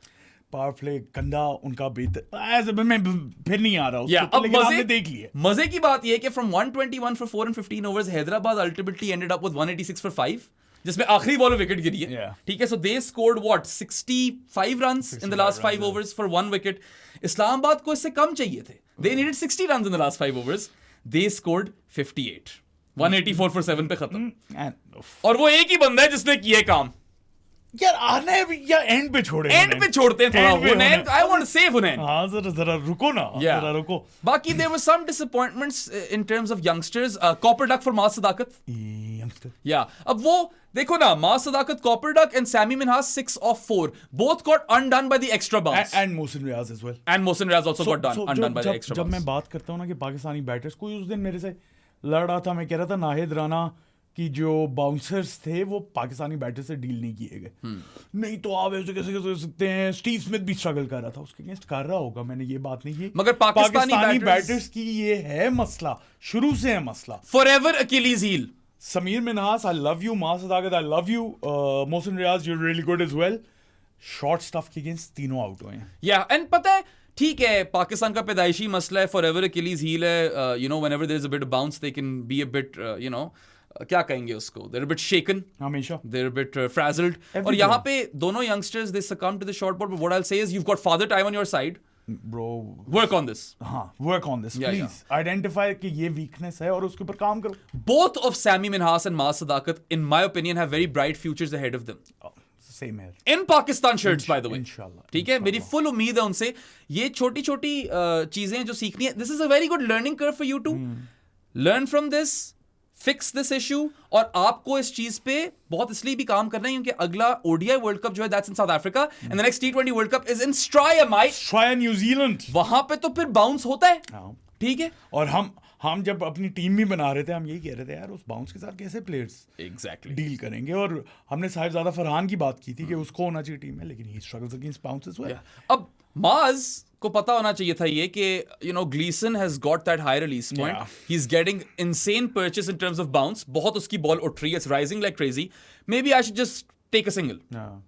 पावर प्ले गंदा उनका बेहतर ऐसे मैं फिर नहीं आ रहा उस Yeah, पे, अब लेकिन आपने देख लिए. मजे की बात ये है कि from 121 for 4 and 15 overs Hyderabad ultimately ended up with 186 for 5 जिसमें आखिरी बॉल में विकेट गिरी है. Yeah. ठीक है, so they scored what 65 runs in the last 5 overs for 1 wicket. Islamabad को इससे कम चाहिए थे. They needed 60 runs in the last 5 overs. They scored 58. 184 for 7 पे खत्म. और वो एक ही बंदा है जिसने किए काम. यार आने भी या एंड पे छोड़े. एंड पे छोड़ते हैं थोड़ा. End पे हुनैन, होने. I want to save हुनैन. हाँ जरा रुको ना. Yeah. जरा रुको. बाकी there were some disappointments in terms of youngsters. Copper Duck for Maas Sadakat. Youngster. Yeah. अब वो देखो ना, Maas Sadakat, Copper Duck and Sammy Minhas 6 of 4. Both got undone by the extra bounce. And Mohsin Riaz as well. And Mohsin Riaz also got undone by the extra जब bounce. मैं बात करता हूँ ना कि पाकिस्तानी बैटर्स, कोई उस दिन मेरे से लड़ रहा था, मैं कह रहा था नाहिद राना कि जो बाउंसर्स थे वो पाकिस्तानी बैटर से डील नहीं किए गए. नहीं तो आप ऐसे कैसे कर सकते हैं. स्टीव स्मिथ भी स्ट्रगल कर रहा था, उसके अगेंस्ट कर रहा होगा, मैंने ये बात नहीं की. मगर पाकिस्तानी बैटर्स की ये है मसला, शुरू से है मसला. Forever Achilles heel. Samir Minhas, I love you. Maas Sadakat, I love you. Mohsin Riaz, you're really good as well. Short stuff के अगेंस्ट तीनों आउट हुए हैं. Yeah, and पता है ठीक है, पाकिस्तान का पैदाइशी मसला है. Forever Achilles heel है. You know, whenever there's a bit of bounce, they can be a bit, you know, क्या कहेंगे उसको, they're a bit shaken. हमेशा. They're a bit frazzled. और यहाँ पे दोनों youngsters they succumb to the short ball. But what I'll say is you've got Father Time on your side. Bro, Work on this. हाँ, work on this, Yeah, please. Identify कि ये weakness है और उसके ऊपर काम करो. Both of Sammy Minhas and Maas Sadakat, in my opinion, have very bright futures ahead of them. Same here. In Pakistan shirts, by the way. Inshallah. ठीक है, मेरी full उम्मीद है उनसे. ये छोटी छोटी चीजें जो सीखनी है. This is a very good learning curve for you to learn from this. Fix this issue. और आपको इस चीज पे बहुत इसलिए भी काम करना है क्योंकि अगला ओडीआई वर्ल्ड कप जो है that's in south Africa and the next T20 world cup is in Australia, New Zealand. वहां पे तो फिर बाउंस होता है. ठीक है. और हम जब अपनी टीम भी बना रहे थे, हम यही कह रहे थे यार उस बाउंस के साथ कैसे प्लेयर्स एग्जैक्टली डील करेंगे. और हमने साहिबजादा फरहान की बात की थी कि उसको होना चाहिए टीम में, लेकिन he struggles against bounces well. अब माज को पता होना चाहिए था ये कि you know Gleeson has got that high release point. He is getting insane purchase in terms of bounce. बहुत उसकी बॉल उठ रही है, it's rising like crazy. Maybe I should just take a single.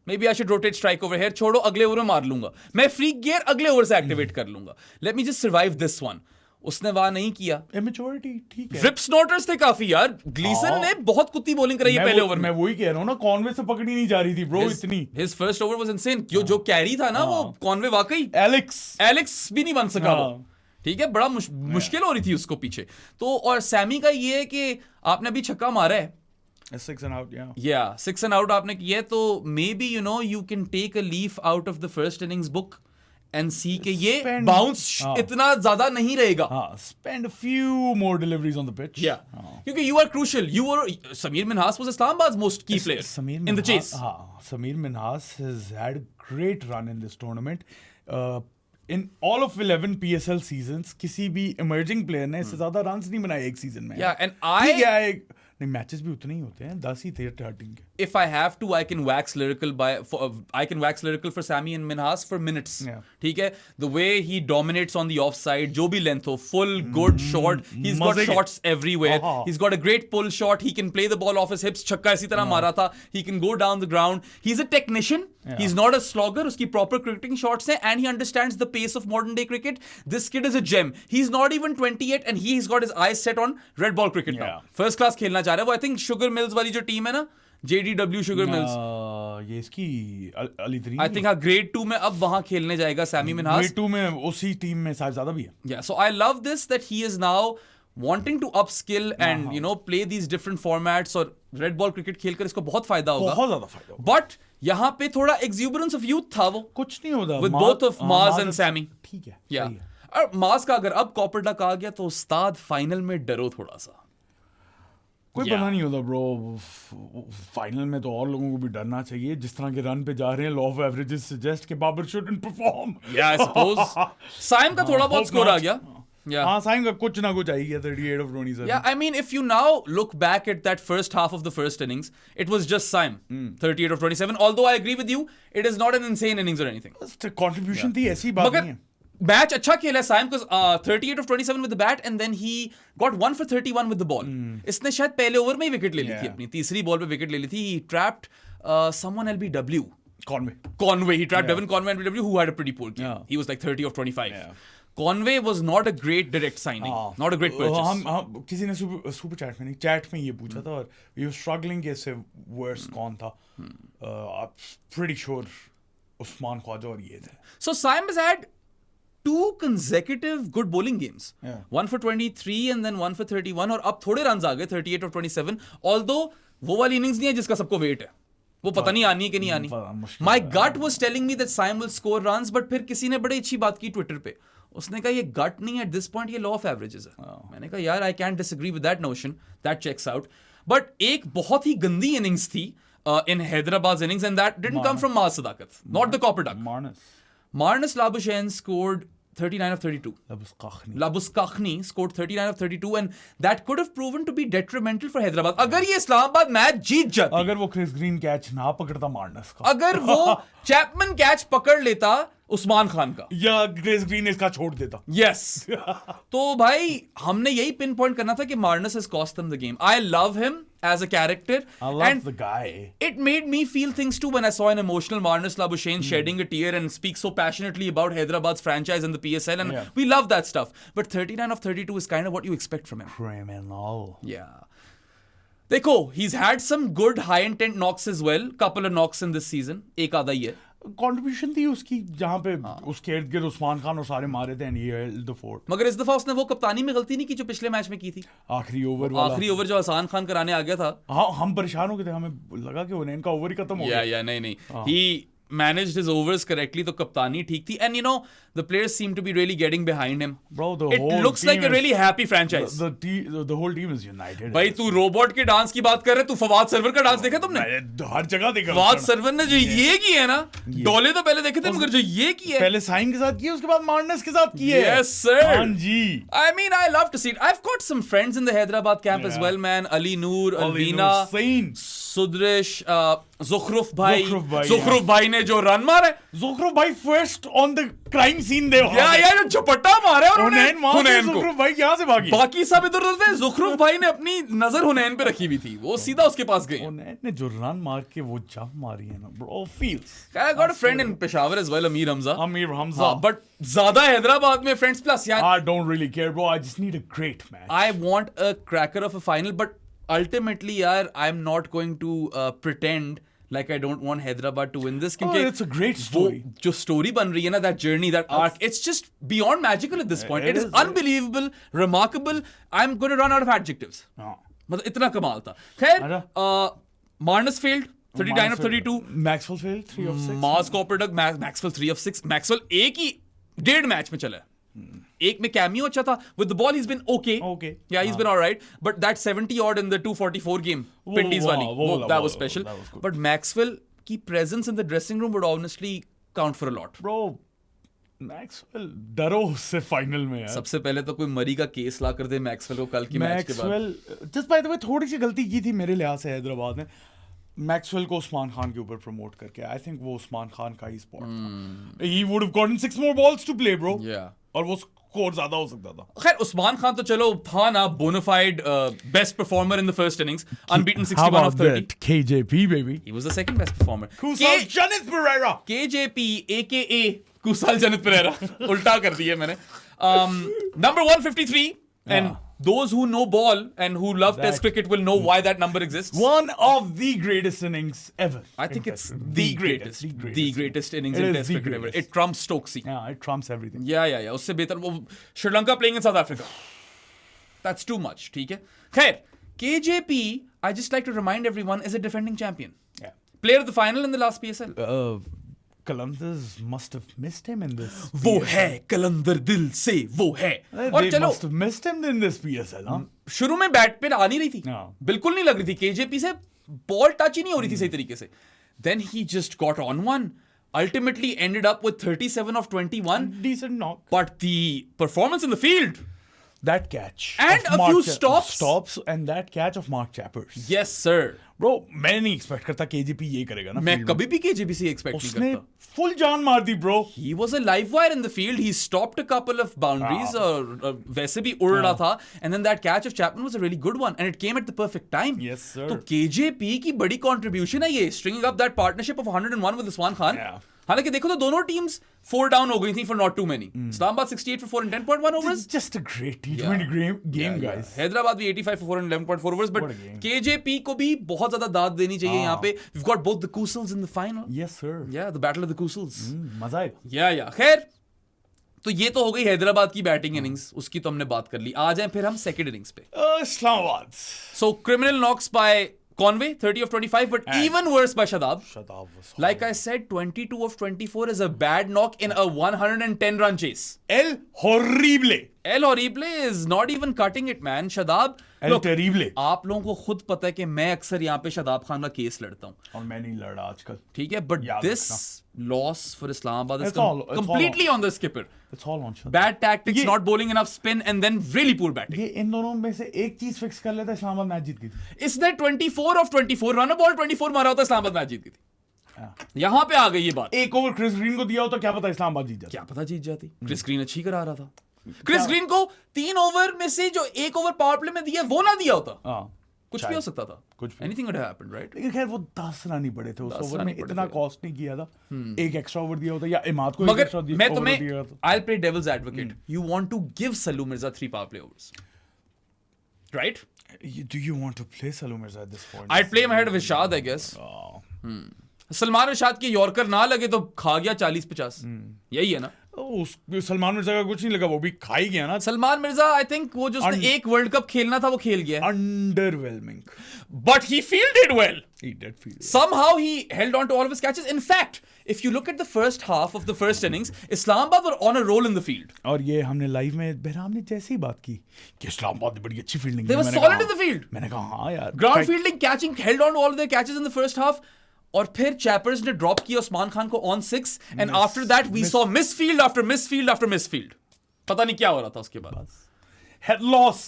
Maybe I should rotate strike over here. छोड़ो, अगले over में मार लूंगा मैं. फ्री गियर अगले ओवर से एक्टिवेट कर लूंगा. Let me just survive this one. उसने वहां नहीं किया. इमेच्योरिटी ठीक है. रिप स्नॉटर्स थे काफी यार. ग्लीसन ने बहुत कुत्ती बॉलिंग कराई है पहले ओवर में. मैं वही कह रहा हूँ ना, कॉनवे से पकड़ी नहीं जा रही थी ब्रो इतनी. His first over was insane. जो कैरी था ना वो कॉनवे वाकई एलेक्स भी नहीं बन सका वो. ठीक है, बड़ा मुश्किल हो रही थी उसको पीछे. तो और सैमी का ये है कि आपने अभी छक्का मारा है. 6 and out, yeah. Yeah, 6 and out आपने किया है. तो maybe you know you can take a leaf out of the first innings book and see कि ये बाउंस इतना ज्यादा नहीं रहेगा. Spend a few more deliveries on the pitch. Yeah. क्योंकि you are crucial. Samir Minhas was Islamabad's most key player in the chase. Samir Minhas has had a great run in this tournament. In all of 11 PSL seasons, किसी भी emerging player ने इससे ज्यादा runs नहीं बनाए एक season में. Yeah, and नहीं, मैचेस भी उतने ही होते हैं, 10 ही थे 13 के. If I have to, I can wax lyrical for Sammy and Minhas for minutes. Yeah. ठीक है, the way he dominates on the offside, जो भी length हो, full good short. He's got shots everywhere. He's got a great pull shot. He can play the ball off his hips. छक्का इसी तरह मारा था. He can go down the ground. He's a technician. Yeah. He's not a slogger. उसकी proper cricketing shots हैं, and he understands the pace of modern day cricket. This kid is a gem. He's not even 28 and he's got his eyes set on red ball cricket now. First class खेलना चाह रहा है वो. I think Sugar Mills वाली जो team है ना, JDW Sugar Mills, ये इसकी अली तरीन, I think grade 2 में अब वहां खेलने जाएगा सैमी मिनहास. grade 2 में उसी टीम में साहिबजादा भी है. Yeah, so I love this that he is now wanting to upskill and you know play these different formats. और रेड बॉल क्रिकेट खेलकर इसको बहुत फायदा होगा. बहुत ज्यादा फायदा होगा. बट यहाँ पे थोड़ा exuberance of youth था वो. कुछ नहीं होता with both of Maaz and Sammy. ठीक है. Yeah. और माज का अगर अब कॉपर डक आ गया तो उस्ताद फाइनल में डरो थोड़ा सा. कोई पता नहीं होता ब्रो. फाइनल में तो और लोगों को भी डरना चाहिए. जिस तरह के रन पे जा रहे हैं, लॉ ऑफ एवरेजेस सजेस्ट कि Babar shouldn't perform. Yeah, I suppose. Saim का थोड़ा बहुत स्कोर आ गया. Yeah. हाँ, साइम का कुछ ना कुछ आ गया. 38 of 27. Yeah, I mean, if you now look back at that first half of the first innings, it was just Saim, 38 of 27. Although I agree with you, it is not an insane innings or anything. Contribution थी, ऐसी बात नहीं है. Match अच्छा खेला Saim because 38 of 27 with the bat and then he got 1 for 31 with the ball. इसने शायद पहले ओवर में ही विकेट ले ली थी अपनी तीसरी बॉल पे विकेट ले ली थी. He trapped someone LBW. Conway. He trapped Devin Conway LBW who had a pretty poor game. He was like 30 of 25. Conway was not a great direct signing, not a great purchase. हम किसी ने super chat में नहीं chat में ये पूछा था और we were struggling कि इससे worse कौन था. I'm pretty sure Usman Khwaja और ये थे. So Saim has had 2 consecutive good bowling games. 1 for 23 and then 1 for 31 और अब थोड़े runs आ गए 38 और 27. Although वो वाली innings नहीं है जिसका सबको वेट है. वो पता नहीं आनी है कि नहीं आनी. My gut was telling me that Saim will score runs, but फिर किसी ने बड़ी अच्छी बात की ट्विटर पे. उसने कहा ये गट नहीं है एट दिस पॉइंट, ये लॉ ऑफ एवरेजेस है. मैंने कहा यार I can't disagree with that notion, that checks out. But एक बहुत ही गंदी इनिंग्स थी in Hyderabad's innings, and that didn't come from Maaz Sadakat, not the copper duck. Marnus Labuschagne scored 39 of 32. Labuskakhni scored 39 of 32 and that could have proven to be detrimental for Hyderabad. अगर ये Islamabad match जीत जाती, अगर वो Chris green catch ना पकड़ता Marnus का, अगर वो चैपमैन कैच पकड़ लेता उस्मान खान का, या क्रिस ग्रीन इसका छोड़ देता, यस तो भाई हमने यही पिन पॉइंट करना था कि Marnus has cost them the game. I love him as a character. I love the guy. It made me feel things too when I saw an emotional Marnus Labuschagne shedding a tear and speak so passionately about Hyderabad's franchise and the PSL, and we love that stuff. But 39 of 32 is kind of what you expect from him. Criminal. Yeah. देखो, he's had some good high intent knocks as well. Couple of knocks in this season. एक आधा ही है. Contribution थी उसकी जहां पे उसके इर्द गिर्द उस्मान खान और सारे मारे थे, and he held the fort. मगर इस दफा उसने वो कप्तानी में गलती नहीं की जो पिछले मैच में की थी. आखिरी ओवर जो हसान खान कराने आ गया था. हाँ, हम परेशान हो गए थे, हमें लगा कि उन्हें इनका ओवर ही खत्म हो गया. या नहीं he managed his overs correctly, तो कप्तानी ठीक थी, and you know the players seem to be really getting behind him. Bro, it looks like a really happy franchise. The whole team is united. भाई तू रोबोट के dance की बात कर रहे, तू फवाद सरवर का डांस देखा तुमने? हर जगह देखा. फवाद सरवर ने जो ये किया है ना, डोले तो पहले देखे थे, मगर जो ये किया है, पहले साइन के साथ किया, उसके बाद मार्नस के साथ किया. Yes sir. हाँ जी. I mean I love to see it. I've got some friends in the Hyderabad camp as well, man. Ali Noor, Alvina, Sudrish, Zukhruf भाई ने जो रन मारे, Zukhruf भाई first on the crime scene दे. यार जो झपट्टा मारे और हुनैन को, Zukhruf भाई यहाँ से भागी, बाकी सब इधर उधर थे. Zukhruf भाई ने अपनी नजर हुनैन पे रखी हुई थी, वो सीधा उसके पास गए. हुनैन ने जो रन मार के वो जंप मारी है ना, bro, feels. I got a friend in Peshawar as well, Amir Hamza. But ज्यादा हैदराबाद में friends plus यार. I don't really care, bro. I just need a great match. I want a cracker of a final, but ultimately यार I'm not going to pretend like I don't want Hyderabad to win this. It's a great story. जो story बन रही है ना, that journey, that arc, it's just beyond magical at this point. It is unbelievable, remarkable. I'm going to run out of adjectives. मतलब इतना कमाल था. खैर, Marnus failed 39 of 32. Maxwell failed 3 of 6. Maaz Copper Duck, Maxwell 3 of 6. Maxwell एक ही 1.5 match में चला. एक में कैमियो अच्छा था. With the ball he's been okay. Yeah, he's been all right. But that 70 odd in the 244 game, Pindies wali, that was special. But Maxwell की presence in the dressing room would honestly count for a lot. Bro, Maxwell डरो उससे final में यार. सबसे पहले तो कोई मरी का केस ला कर दे Maxwell को कल की मैच के बाद. Maxwell just by the way थोड़ी सी गलती की थी मेरे लिहाज से हैदराबाद ने. मैक्सवेल को उस्मान खान के ऊपर प्रमोट करके. आई थिंक वो उस्मान खान का ही स्पॉट था. He would have gotten 6 more balls to play, bro. और वो स्कोर ज्यादा हो सकता था. खैर उस्मान खान तो चलो था ना, bona fide best performer in the first innings, unbeaten 61 of 30. KJP baby. He was the second best performer. Kusal Janith Pereira. KJP aka Kusal Janith Pereira. उल्टा कर दिया मैंने. Number 153 and those who know ball and who love test cricket will know why that number exists. One of the greatest innings ever. I think it's the greatest innings in test cricket ever. It trumps Stokesy. Yeah, it trumps everything. Yeah. उससे बेहतर वो Sri Lanka playing in South Africa. That's too much. ठीक है. खैर, KJP, I just like to remind everyone, is a defending champion. Yeah. Player of the final in the last PSL. Kalandars must have missed him in this. वो है कलंदर दिल से वो है. और चलो must have missed him in this PSL, huh? शुरू में बैट पे आ नहीं रही थी. बिल्कुल नहीं लग रही थी. KJP से बॉल टच ही नहीं हो रही थी सही तरीके से. Then he just got on one. Ultimately ended up with 37 of 21. Decent knock. But the performance in the field. that catch And of a Mark few stops. and that catch of Mark Chappers. Yes sir. Bro, मैं नहीं expect करता KJP ये करेगा ना. मैं field में. कभी भी KJP से एक्सपेक्ट नहीं उसने करता. full जान मार दी bro. He was a live wire in the field. He stopped a couple of boundaries. वैसे भी उड़ रहा था. And then that catch of Chapman was a really good one. And it came at the perfect time. Yes, sir. तो KJP की बड़ी contribution है ये. Stringing up that partnership of 101 with Usman Khan. Yeah. हालांकि देखो तो दोनों teams 4 down हो गई थी for not too many. Islamabad 68 for 4 and 10.1 overs. It's just a great T20 game, guys. Hyderabad भी 85 for 4 and 11.4 overs. But What a game. KJP को भी बहुत ज्यादा दाद देनी चाहिए यहाँ पे. We've got both the Kusals in the final. Yes, sir. Yeah, the battle of the Kusals. मजा आएगा. या खैर, तो ये तो हो गई हैदराबाद की बैटिंग इनिंग्स. उसकी तो हमने बात कर ली. आ जाएं फिर हम सेकंड इनिंग्स पे. Islamabad. So criminal knocks by Conway, 30 of 25, but even worse by Shadab. Shadab was Like I said, 22 of 24 is a bad knock in a 110 run chase. El Horrible. El Horrible is not even cutting it, man. Shadab, El look, Terrible. आप लोगों को खुद पता है कि मैं अक्सर यहाँ पे शदाब खान का केस लड़ता हूँ. और मैं नहीं लड़ा आजकल. ठीक है, but याद this loss for Islamabad is It's all completely on the skipper. It's all on Shadab. Bad tactics, ये- not bowling enough spin, and then really poor batting. ये इन दोनों में से एक चीज फिक्स कर लेता, इस्लामाबाद मैच जीत गई थी. इसने 24 of 24 रन बॉल 24 मारा होता, इस्लामाबाद मैच जीत गई थी. यहाँ पे आ गई ये बात. एक ओवर क्रिस ग्रीन को दिया होता, क्या पता इस्लामाबाद जीत जाता. क्या पता जीत जाती. क्रिस ग्रीन अच्छी करा रहा था. क्रिस ग्रीन को 3 ओवर में से जो 1 ओवर पावर प्ले में दिया वो ना दिया होता, हाँ, कुछ भी हो सकता था. कुछ भी. Anything could happen, right? लेकिन खैर वो 10 रन ही पड़े थे उस 10 ओवर रन में. ही पड़े इतना थे. कॉस्ट नहीं किया था. एक एक्स्ट्रा ओवर दिया होता या इमाद को एक मगर एक्स्ट्रा मैं ओवर तुम्हें दिया होता. I'll play devil's advocate. You want to give Salu Mirza 3 power play overs, right? Do you want to play Salu Mirza at this point? I'd play him ahead of Ishad, I guess. Oh. Salman Rashad की yorker ना लगे तो खा गया 40-50. यही है ना. सलमान मिर्जा का कुछ नहीं लगा, वो भी खा ही गया ना. सलमान मिर्जा आई थिंक वो जो उसने एक वर्ल्ड कप खेलना था वो खेल गया. Underwhelming. But he fielded well. He did feel it. Somehow he held on to all of his catches. In fact, if you look at the first half of the first innings, Islamabad were on a roll in the field. और ये हमने live में बहराम ने जैसे ही बात की कि इस्लामाबाद ने बड़ी अच्छी फील्डिंग की. They were मैंने solid कहा, in the field. मैंने कहा हाँ यार. Ground fielding, catching, held on to all of their catches in the first half. और फिर चैपर्स ने ड्रॉप किया उस्मान खान को on 6 and after that we saw misfield after misfield after misfield. पता नहीं क्या हो रहा था उसके बाद. Head loss.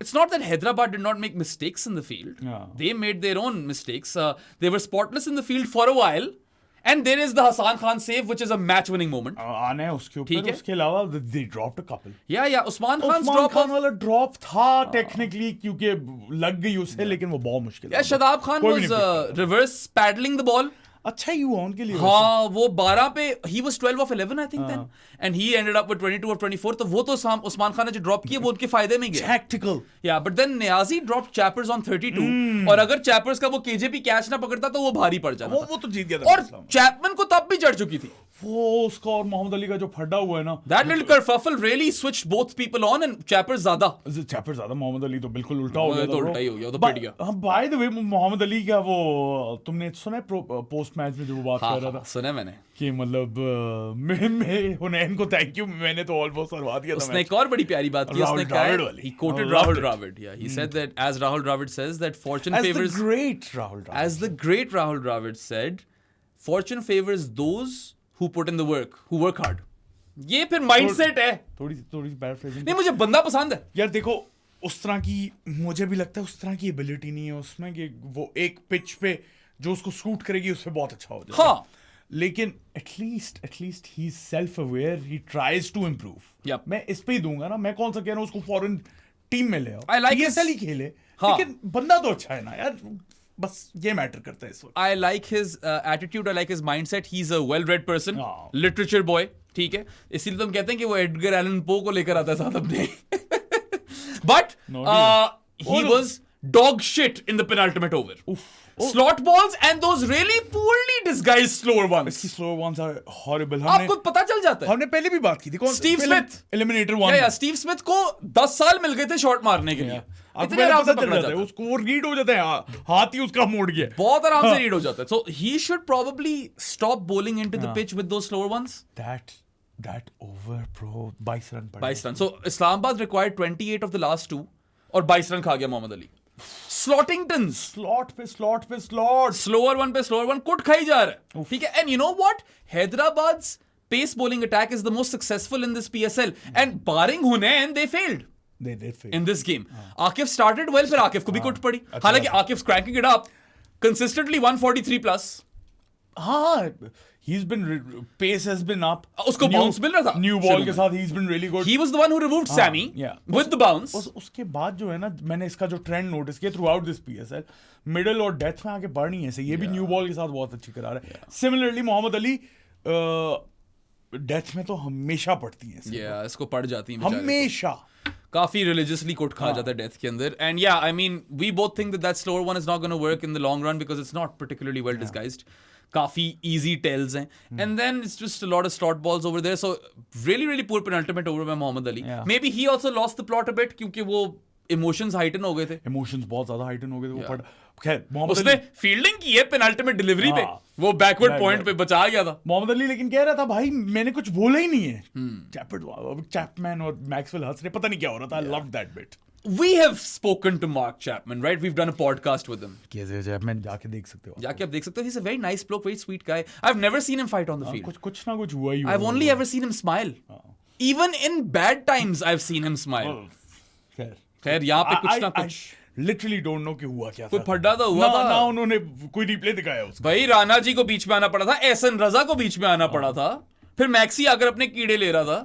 It's not that Hyderabad did not make mistakes in the field. Yeah. They made their own mistakes. They were spotless in the field for a while. And there is the Hassan Khan save, which is a match-winning moment. आने उसके ठीक ऊपर. है. उसके अलावा they dropped a couple. Yeah. Usman Khan's Usman drop Khan off. वाला drop था technically क्योंकि लग गई उसे, लेकिन वो बहुत मुश्किल. Yeah, Shadab Khan कोई भी was नहीं pick reverse paddling the ball. अच्छा ही हुआ उनके लिए. हाँ, वो 12 पे he was 12 of 11 I think then, and he ended up with 22 of 24. तो वो तो उस्मान खान ने जो ड्रॉप किया वो उनके फायदे में गया. Tactical. Yeah, but then Niazi dropped Chappers on 32. और अगर Chappers का वो KJP कैच ना पकड़ता तो वो भारी पड़ जाता. वो तो जीत गया था. और चैपमैन को तब भी चढ़ चुकी थी. वो उसका और मोहम्मद अली का जो फड्डा हुआ है ना. That little kerfuffle really switched both people on and Chappers ज्यादा. चैपर ज्यादा, मोहम्मद अली तो बिल्कुल उल्टा हो गया. तो उल्टा ही हो गया, वो तो पिट गया. हाँ, by the way Mohammad Ali का वो तुमने सुना है पोस्ट मैच में जो वो बात कर रहा था सुना मैंने कि मतलब मैं हुनैन को थैंक यू, मैंने तो ऑलमोस्ट हरवा दिया था. उसने एक और बड़ी प्यारी बात की. उसने कहा he quoted Rahul Dravid. Yeah, he said that as Rahul Dravid says that fortune favors, as the great Rahul Dravid said, fortune favors those who put in the work, who work hard. ये फिर mindset है. थोड़ी paraphrasing. नहीं, मुझे बंदा पसंद है यार देखो, उस तरह की मुझे भी लगता है उस तरह की एबिलिटी नहीं है उसमें कि वो एक पिच पे जो उसको सूट करेगी उस पे बहुत अच्छा हो जाए. हाँ, लेकिन at least he is self aware, he tries to improve. Yep. मैं इस पे ही दूंगा ना. मैं कौन सा कह रहा हूँ उसको फॉरेन टीम में ले आओ, I like PSL he his- खेले. हाँ. लेकिन बंदा तो अच्छा है ना यार. बस ये मैटर करता है इस वक्त. I like his attitude, I like his mindset. He's a well-read person, हाँ. literature boy. ठीक है, इसीलिए तो हम कहते हैं कि वो एडगर एलन पो को लेकर आता है साथ अपने. But he was dog shit in the penultimate over. Slot balls and those really poorly disguised slower ones. इसकी स्लो वंस आर हॉरिबल. आपको पता चल जाता है. हमने पहले भी बात की थी. कौन? Steve Smith. Eliminator one. या स्टीव स्मिथ को 10 साल मिल गए थे शॉट मारने के लिए. आपको इतने पहले आराम से पता चल पकड़ा जाता है. जाता है. उसको वो रीड हो जाता है. हाथ ही उसका मोड़ गया. बहुत आराम से रीड हो जाता है. So he should probably stop bowling into the pitch with those slower ones. That over bro. 22 run पड़े. 22 run. So Islamabad required 28 of the last 2 और 22 रन खा गया मोहम्मद अली. Slottingtons. स्लॉट पे स्लॉट. Slower one पे slower one कुट खाई जा रहा है. ठीक है. And you know what? Hyderabad's pace bowling attack is the most successful in this PSL. And barring Hunain, they failed. They did fail. in this game. Akif started well, फिर आकिफ को भी कुट पड़ी. हालांकि Akif's cranking it up consistently 143 plus. हाँ, he's been pace has been up. उसको bounce मिल रहा था. New ball के साथ he's been really good. He was the one who removed Sammy with the bounce. उसके बाद जो है ना, मैंने इसका जो ट्रेंड नोटिस किया throughout this PSL, मिडल और डेथ में आगे बढ़ नहीं है ऐसे. ये भी न्यू बॉल के साथ बहुत अच्छी करा रहा है. Similarly मोहम्मद अली डेथ में तो हमेशा पड़ती है. Yeah, इसको पड़ जाती है हमेशा. काफी रिलीजियसली कोट खा जाता है डेथ के अंदर. And yeah I mean we both think that slower one is not gonna work in the long run because it's not particularly well disguised. काफी इजी टेल्स हैं. And then it's just a lot of slot balls over there. So really poor penultimate over by Mohammad Ali. Maybe he also lost the plot a bit क्योंकि वो emotions heighten हो गए थे. Emotions बहुत ज्यादा heighten हो गए थे. वो पड़ खैर मोहम्मद उसने फील्डिंग की है पेनल्टीमेट डिलीवरी पे. वो बैकवर्ड पॉइंट पे बचा गया था. मोहम्मद अली लेकिन कह रहा था भाई मैंने कुछ बोला ही नहीं है. चैपमैन और मैक्सवेल हंस रहे, पता नहीं क्या हो रहा था. I love that bit. We have spoken to Mark Chapman, right? We've done a podcast with him. कैसे चैपमैन जाके देख सकते हो. जाके आप देख सकते हो. He's a very nice bloke, very sweet guy. I've never seen him fight on the field. कुछ ना कुछ हुआ ही. I've only ever seen him smile. Even in bad times, I've seen him smile. खैर यहाँ पे कुछ ना कुछ. Literally don't know कि हुआ क्या था. कोई फड्डा तो हुआ था. ना उन्होंने कोई रिप्ले दिखाया उसका. भाई राणा जी को बीच में आना पड़ा था. एहसन रजा को बीच में आना पड़ा था. फिर मैक्सी आकर अपने कीड़े ले रहा था.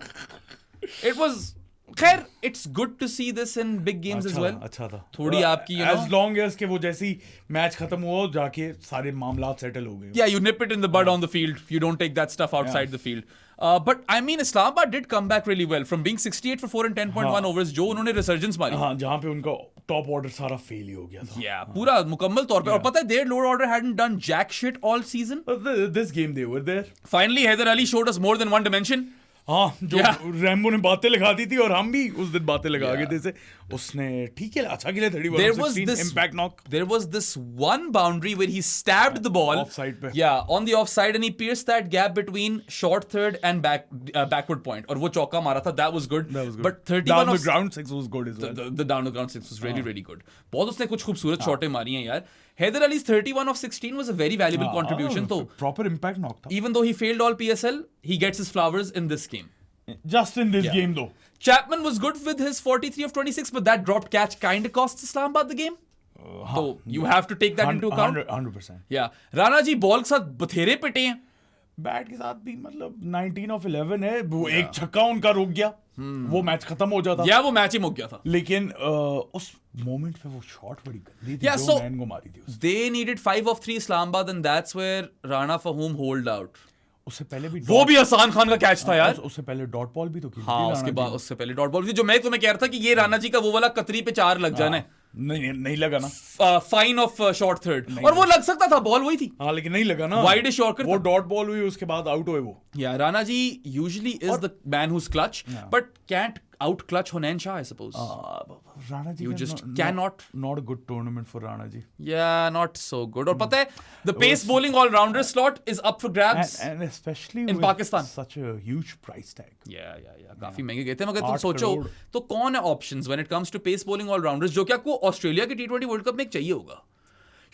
It was खैर it's good to see this in big games as well. अच्छा था थोड़ी आपकी एज लॉन्ग एज के वो जैसी मैच खत्म हुआ जाके सारे मामला सेटल हो गए. Yeah, you nip it in the bud on the field. You don't take that stuff outside the field. But I mean, Islamabad did come back really well from being 68 for 4 and 10.1 overs. जो उन्होंने resurgence मारी. हाँ, जहाँ पे उनका top order सारा fail ही हो गया था. Yeah, पूरा मुकम्मल तौर पे. और पता है, their lower order hadn't done jack shit all season. This game they were there. Finally, Haider Ali showed us more than one dimension. हाँ, जो रैम्बो ने बातें लगा दी थी और हम भी उस दिन बातें लगा गए थे. उसने ठीक है अच्छा खेला 31 impact knock. There was this one boundary where he stabbed the ball offside पे. Yeah, on the offside and he pierced that gap between short third and backward point. और वो चौका मारा था. That was good. But 31 down the ground six was good as well. The down the ground six was really good. बहुत उसने कुछ खूबसूरत शॉटें मारी हैं यार. Haider Ali's 31 of 16 was a very valuable contribution. तो proper impact knock था. Even though he failed all PSL, he gets his flowers in this game. Just in this game though. Chapman was good with his 43 of 26, but that dropped catch kind of costs Islamabad the game. So you have to take that into account. 100%. Yeah. Rana ji ball के साथ बथेरे पिटे हैं. Bat के साथ भी मतलब 19 of 11 है. वो एक छक्का उनका रुक गया. वो मैच खत्म हो जाता. या वो मैच ही मुक गया था. लेकिन उस मोमेंट पे वो शॉट बड़ी गंदी थी जो मैन को मारी थी. They needed 5 of 3 Islamabad and that's where Rana Fahum holed out. उससे पहले भी वो भी हसान खान का कैच था यार. उससे पहले डॉट बॉल भी तो की. हाँ, उसके बाद उससे पहले डॉट बॉल भी. जो मैं तुम्हें कह रहा था कि ये राणा जी का वो वाला कतरी पे 4 लग जाना है. नहीं लगा ना. Fine of short third. और वो लग सकता था. बॉल वही थी. हाँ, लेकिन नहीं लगा ना. Wide yorker. वो डॉट बॉल हुई उसके बाद आउट हुए वो. या Rana ji usually is the man whose clutch but can't out clutch Hunain Shah, I suppose. Rana ji, you just cannot. Not a good tournament for Rana ji. Yeah, not so good. और पता है, the pace bowling all-rounder slot is up for grabs. And especially in Pakistan. Such a huge price tag. Yeah. काफी महंगे गए थे. मगर तुम सोचो, तो कौन है options when it comes to pace bowling all-rounders जो कि आपको ऑस्ट्रेलिया के T20 World Cup में चाहिए होगा.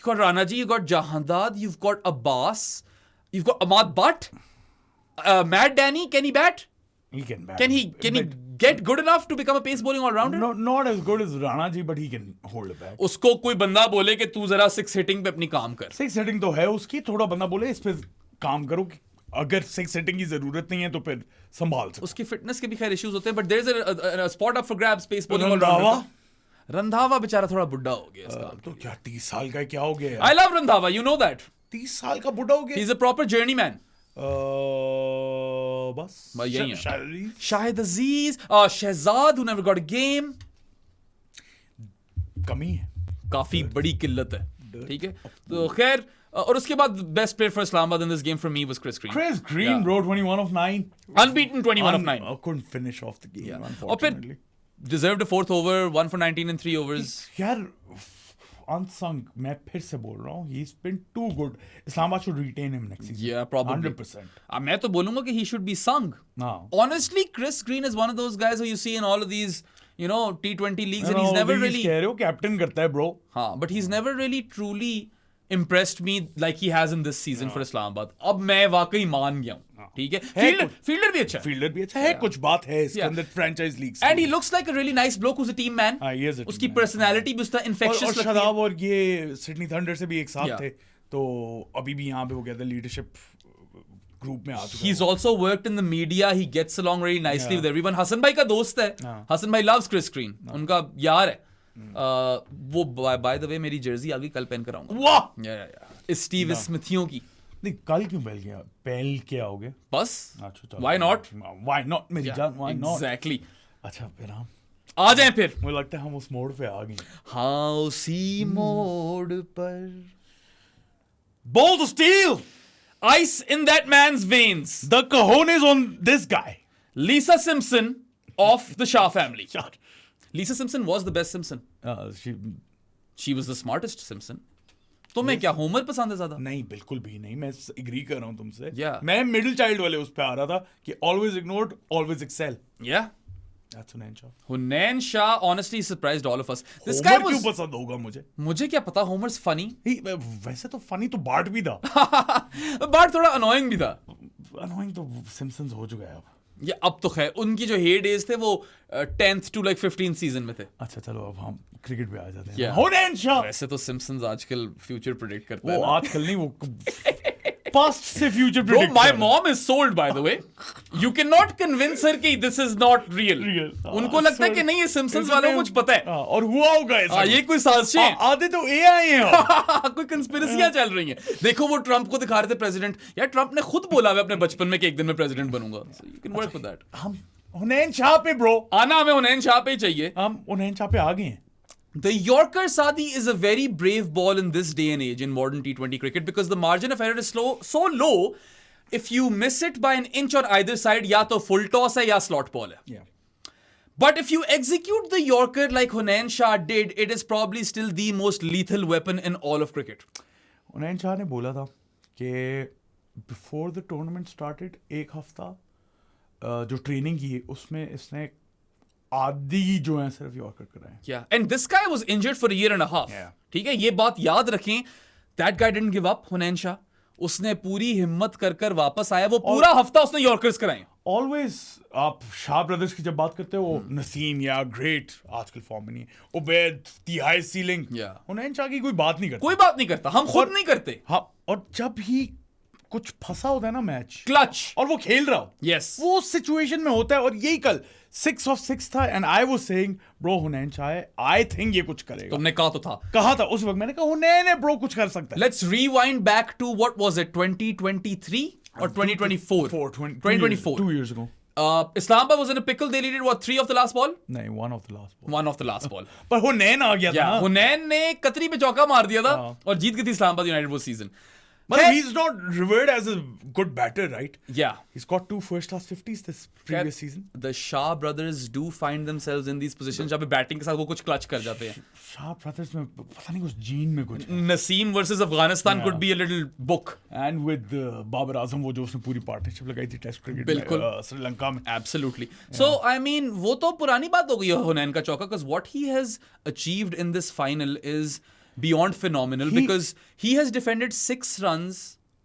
You got Rana ji, you got Jahandad, you've got Abbas, you've got Ahmad Butt, Matt Danny, can he bat? He can bat. Can he get good enough to become a pace bowling all-rounder? No, not as good as Rana ji, but he can hold a bat. उसको कोई बंदा बोले कि तू जरा 6 hitting पे अपनी काम कर. 6 हिटिंग तो है उसकी. थोड़ा बंदा बोले इस पे काम करो. अगर 6 हिटिंग की जरूरत नहीं है तो फिर संभाल सकते. उसकी फिटनेस के भी खैर इश्यूज होते हैं. But there is a spot up for grabs pace bowling all-rounder. Randhawa बेचारा थोड़ा बुढ़ा हो गया इसका. तो क्या 30 साल का क्या हो गया. I love Randhawa, you know that. 30 साल का बुढ़ा हो गया. He's a proper journeyman. बस यही है. शाहिद अजीज, Shahzad who never got a game. कमी है. काफी बड़ी किल्लत है. ठीक है. तो खैर और उसके बाद best player for Islamabad in this game for me was Chris Green. Chris Green, bro, 21 of 9. Unbeaten 21 of 9. I couldn't finish off the game, unfortunately. और फिर deserved a 4th over, 1 for 19 in 3 overs. यार unsung, मैं फिर से बोल रहा हूँ, he's been too good. Islamabad should retain him next season. Yeah, probably. 100%. मैं तो बोलूंगा कि he should be sung. Honestly, Chris Green is one of those guys who you see in all of these, you know, T20 leagues, and he's never really. कह रहे हो captain करता है, bro. हाँ, but he's never really truly impressed me like he has in this season for Islamabad. अब मैं वाकई मान गया हूँ. ठीक है, फील्डर भी अच्छा है, फील्डर भी अच्छा है, कुछ बात है इसके अंदर franchise leagues and he looks like a really nice block who's a team man. उसकी पर्सनालिटी भी उसका इन्फेक्शियस लगती है. और शदाब और ये सिडनी थंडर से भी एक साथ थे, तो अभी भी यहाँ पे वो कहते हैं लीडरशिप ग्रुप में आ चुका है. He's also worked in the media. He gets along very nicely with everyone. Hasan भाई का दोस्त है. हसन भाई loves Chris Green. उनका यार है. वो by the way मेरी जर्सी आगे कल पहन कर आऊंगा. वाह. स्टीव स्मिथियों की. नहीं, कल क्यों पहल के आओगे? बस. अच्छा, Why not? Why not मेरी जान? Why not? Exactly. अच्छा, फिर हम आ जाएं फिर. मुझे लगता है हम उस मोड़ पे आ गए. हाँ, उसी मोड़ पर. Balls of steel. Ice in that man's veins. The cojones on this guy. Lisa Simpson of the Shah family. Lisa Simpson was the best Simpson. She was the smartest Simpson. तुम्हें क्या होमर पसंद है ज्यादा? नहीं, बिल्कुल भी नहीं. मैं एग्री कर रहा हूँ तुमसे. मैं मिडिल चाइल्ड वाले उस पे आ रहा था कि always ignored, always excel. Yeah. That's Hunain Shah. Hunain Shah honestly surprised all of us. This guy was. क्यों पसंद होगा मुझे? मुझे क्या पता, Homer's funny. वैसे तो funny तो बार्ट भी था. बार्ट थोड़ा annoying भी था. Annoying तो Simpsons हो चुका है अब. या अब तो खैर उनकी जो हेयर डेज थे वो 10th to like 15th season में थे. अच्छा, चलो अब हम क्रिकेट पे आ जाते हैं. Hunain Shah. वैसे तो Simpsons आजकल फ्यूचर प्रेडिक्ट करता है. वो आजकल नहीं, वो पास्ट से future predict. Bro, my mom is sold by the way. You cannot convince her कि this is not real. उनको लगता है कि नहीं, ये Simpsons वालों को कुछ पता है. और हुआ होगा ऐसा. ये कोई साजिश है. आधे तो AI हैं. कोई कंस्पिरेसियां चल रही हैं. देखो वो ट्रम्प को दिखा रहे थे प्रेसिडेंट. यार ट्रम्प ने खुद बोला है अपने बचपन में कि एक दिन में प्रेसिडेंट बनूंगा. So you can work with that. हम हुनैन शाह पे ब्रो. आना हमें हुनैन शाह पे ही चाहिए. हम हुनैन शाह पे आ गए हैं. The Yorker Sadi is a very brave ball in this day and age in modern T20 cricket because the margin of error is so low. If you miss it by an inch on either side, या तो full toss है या slot ball है. Yeah. But if you execute the Yorker like Hunain Shah did, it is probably still the most lethal weapon in all of cricket. हुनैन Shah ने बोला था कि before the tournament started एक हफ्ता जो ट्रेनिंग की उसमें इसने आदि जो है सिर्फ यॉर्कर कर रहे हैं. Yeah, and this guy was injured for a year and a half. ठीक है, ये बात याद रखें. That guy didn't give up, Hunain Shah. उसने पूरी हिम्मत कर वापस आया. वो पूरा हफ्ता उसने यॉर्कर्स कराए. Always आप शाह ब्रदर्स की जब बात करते हो, नसीम या ग्रेट आजकल फॉर्म में नहीं है, उबैद दी हाई सीलिंग. हुनैन शाह की कोई बात नहीं करता. कोई बात नहीं करता. हम खुद नहीं करते. हाँ, और जब ही कुछ फंसा होता है ना मैच, क्लच, और वो खेल रहा हो, yes, वो सिचुएशन में होता है. और यही कल 6 of 6 था. And I was saying bro Hunain Shah है, आई थिंक ये कुछ करेगा. तुमने कहा तो था. कहा था उस वक्त. मैंने कहा हुनैन है ब्रो, कुछ कर सकता है. Let's rewind back to what was it 2023 or 2024? 2024. 2 years ago. Islamabad was in a pickle. They needed what, 3 of the last ball? नहीं, 1 of the last ball. 1 of the last ball. पर हुनैन आ गया था. हुनैन ने कतरी पे चौका मार दिया था और जीत गई थी इस्लामाबाद यूनाइटेड वो season. But he's not revered as a good batter, right? Yeah. He's got 2 first-class 50s this previous season. The Shah brothers do find themselves in these positions जहाँ पे बैटिंग के साथ वो कुछ क्लच कर जाते हैं. Shah brothers में पता नहीं कुछ जीन में कुछ. Naseem versus Afghanistan could be a little book. And with Babar Azam, वो जो उसने पूरी पार्टनरशिप लगाई थी टेस्ट क्रिकेट बिल्कुल श्रीलंका में. Absolutely. So I mean वो तो पुरानी बात हो गई है हुनैन का चौका, because what he has achieved in this final is beyond phenomenal, because he has defended 6 runs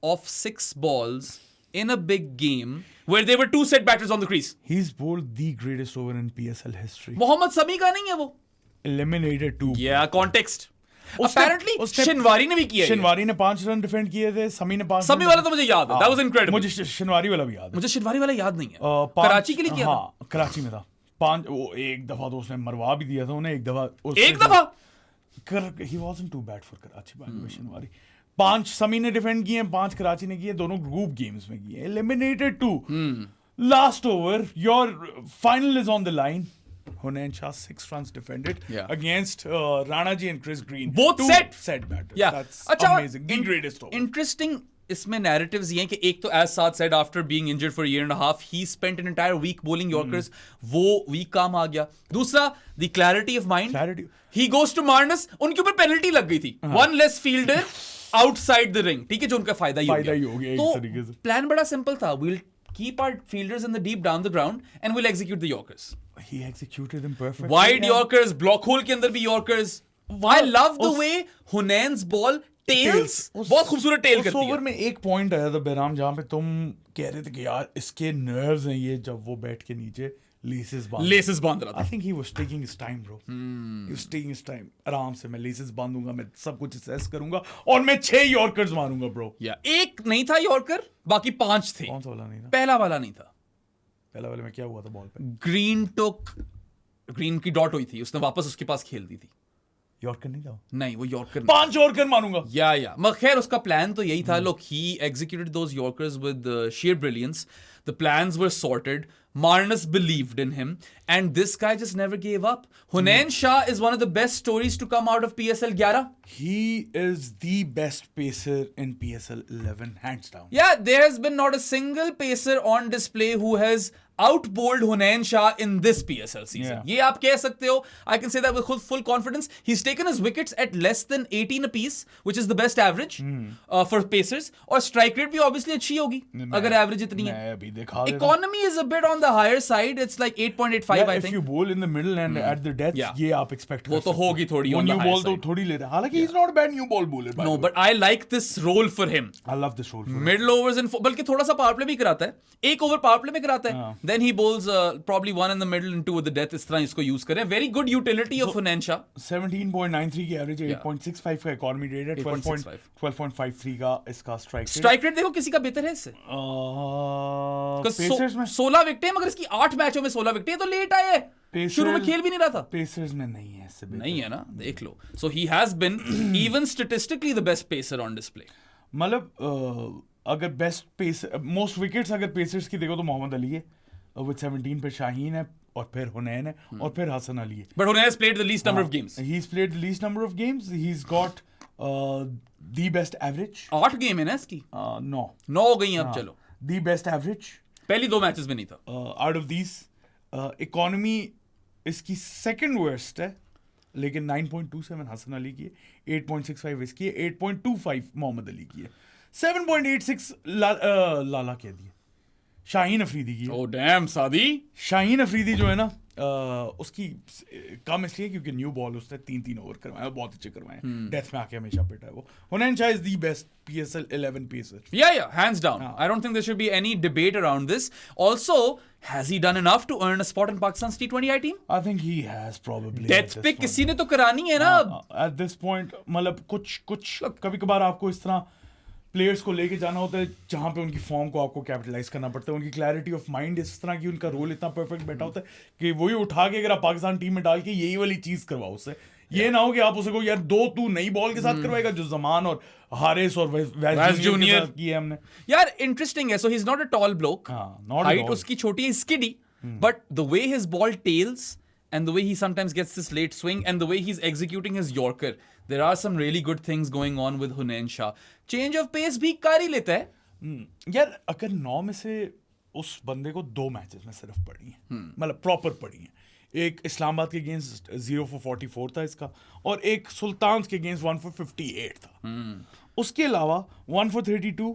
of 6 balls in a big game where there were 2 set batters on the crease. He's bowled the greatest over in PSL history. Mohammad समी का नहीं है वो. Eliminated 2. Yeah, context. Apparently Shinwari ने भी किया है. शिनवारी ने 5 रन डिफेंड किए थे. समी ने 5. समी वाला तो मुझे याद है. That was incredible. मुझे शिनवारी वाला भी याद है. मुझे शिनवारी वाला याद नहीं है. कराची के लिए किया था. हाँ, कराची में था. 5 वो एक दफा तो उसने मरवा भी दिया था उन्हें. एक दफा he wasn't too bad for Karachi by Shinwari. 5 समी ने डिफेंड किए, 5 कराची ने किए. दोनों ग्रुप गेम्स में किए. Eliminated 2. Last over, your final is on the line. Hunain Shah 6 runs defended against Rana Ji and Chris Green. Both set batters. Yeah. That's amazing. The greatest over. Interesting. इसमें narratives ये हैं कि एक तो as Saad said, after being injured for a year and a half, he spent an entire week bowling Yorkers. वो week काम आ गया. दूसरा, the clarity of mind. He goes to Marnus. उनके ऊपर penalty लग गई थी. One less fielder outside the ring. ठीक है, जो उनका फायदा ही हो गया. तो प्लान बड़ा सिंपल था. We'll keep our fielders in the deep down the ground and we'll execute the Yorkers. He executed them perfectly. Wide Yorkers, block hole के अंदर भी Yorkers. I love the way हुनैन's ball tails उस- बहुत खूबसूरत tell उस करती over है. में एक पॉइंट आया था बेराम जहां पे तुम कह रहे थे कि यार इसके नर्व्स हैं ये, जब वो बैठ के नीचे लेसेस लेसेस बांध रहा था. I think he was taking his time bro, he was taking his time. आराम से मैं लेसेस बांधूंगा, मैं सब कुछ असेस करूंगा और मैं 6 यॉर्कर्स मारूंगा ब्रो. या एक नहीं था यॉर्कर, बाकी 5 थे. कौन सा वाला नहीं था? पहला वाला नहीं था. पहला वाले में क्या हुआ था बॉल पे? ग्रीन की डॉट हुई थी, उसने वापस उसके पास खेल दी थी. यॉर्कर नहीं था वो? नहीं, वो यॉर्कर 5 यॉर्कर मारूंगा. या मगर खैर उसका प्लान तो यही था. लोग he executed those yorkers with sheer brilliance. The plans were sorted. Marnus believed in him, and this guy just never gave up. Hunain Shah is one of the best stories to come out of PSL 11. He is the best pacer in PSL 11 hands down. Yeah, there has been not a single pacer on display who has outbowled Hunain Shah in this PSL season. Yeah. ये आप कह सकते हो. I can say that with full confidence. He's taken his wickets at less than 18 apiece, which is the best average for pacers. और strike rate भी obviously अच्छी होगी अगर average इतनी है. मैं अभी दिखा देता हूं. Economy is a bit on the higher side. It's like 8.85, Yeah, I if think. you bowl in the middle and at the death, Yeah. ये आप expect वो कर तो सकते हो. होगी थोड़ी वो on the new higher ball तो side. थोड़ी लेता है. हालांकि he's not a bad new ball bowler. by No, the way. but I like this role for him. I love this role. for him. Middle overs and बल्कि थोड़ा सा power play भी कराता है. एक ओवर पावर प्ले में कराता है. Then he bowls probably one in the middle and two with the death. इस तरह इसको यूज करें. Very good utility of Hunain Shah. 17.93 की एवरेज है, 8.65 का इकोनॉमी रेट है, 8.65 12.53 का इसका स्ट्राइक रेट. Strike rate देखो किसी का बेहतर है इससे. पेसर्स में 16 विकेटें मगर इसकी 8 मैचों में 16 विकेटें तो लेट आए. शुरू में खेल भी नहीं रहा था. पेसर्स में नहीं है इससे बेहतर. नहीं है ना, देख लो. So he has been even statistically the best pacer on display. मतलब अगर बेस्ट पेस मोस्ट विकेट्स अगर पेसर्स की देखो तो मोहम्मद अली है विद 17 पे, शाहीन है और फिर हुनैन है और फिर हसन अली है. But Hunain has played the least number of games. He's played the least number of games. He's got the best average. 8 game है ना इसकी. No. 9 हो गई हैं अब. चलो, The best average. पहली 2 मैचेस में नहीं था. Out of these, economy इसकी second worst है, लेकिन 9.27 हसन अली की है, 8.65 इसकी है, 8.25 मोहम्मद अली की है, 7.86 लाला कह दिए शाहीन अफरीदी की है. Oh damn, सादी. शाहीन अफरीदी जो है ना उसकी कम इसलिए क्योंकि न्यू बॉल उसने 3 ओवर करवाए, बहुत अच्छे करवाए. डेथ में आके हमेशा पिटा है वो. Hunain Shah is the best PSL 11 pacer. Yeah, hands down. I don't think there should be any debate around this. Also, has he done enough to earn a spot in Pakistan's T20I team? I think he has probably. Death पे किसी ने तो करानी है ना. At this point मतलब कुछ कभी कभार आपको इस तरह प्लेयर्स को लेके जाना होता है जहां पे उनकी फॉर्म को आपको कैपिटलाइज करना पड़ता है. उनकी क्लैरिटी ऑफ माइंड इस तरह की, उनका रोल इतना परफेक्ट बैठा होता है कि वही उठा के अगर आप पाकिस्तान टीम में डाल के यही वाली चीज करवाओ उससे. ये ना हो कि आप उसे को यार 2 तू नई बॉल के साथ करवाएगा जो जमान और हारिस और वैस जूनियर की है हमने. यार इंटरेस्टिंग है. So he's not a tall bloke. not at Height all. उसकी छोटी है, skiddy. But the way his ball tails and the way he sometimes gets this late swing and the way he's executing his Yorker, there are some really good things going on with Hunain Shah. Change of pace भी कर ही लेता है. यार अगर 9 में से उस बंदे को 2 मैचेस में सिर्फ पड़ी है, मतलब प्रॉपर पड़ी है. एक इस्लामाबाद के अगेंस्ट 0 for 44 था इसका, और एक सुल्तान के अगेंस्ट 1 for 58 था. उसके अलावा 1 for 32,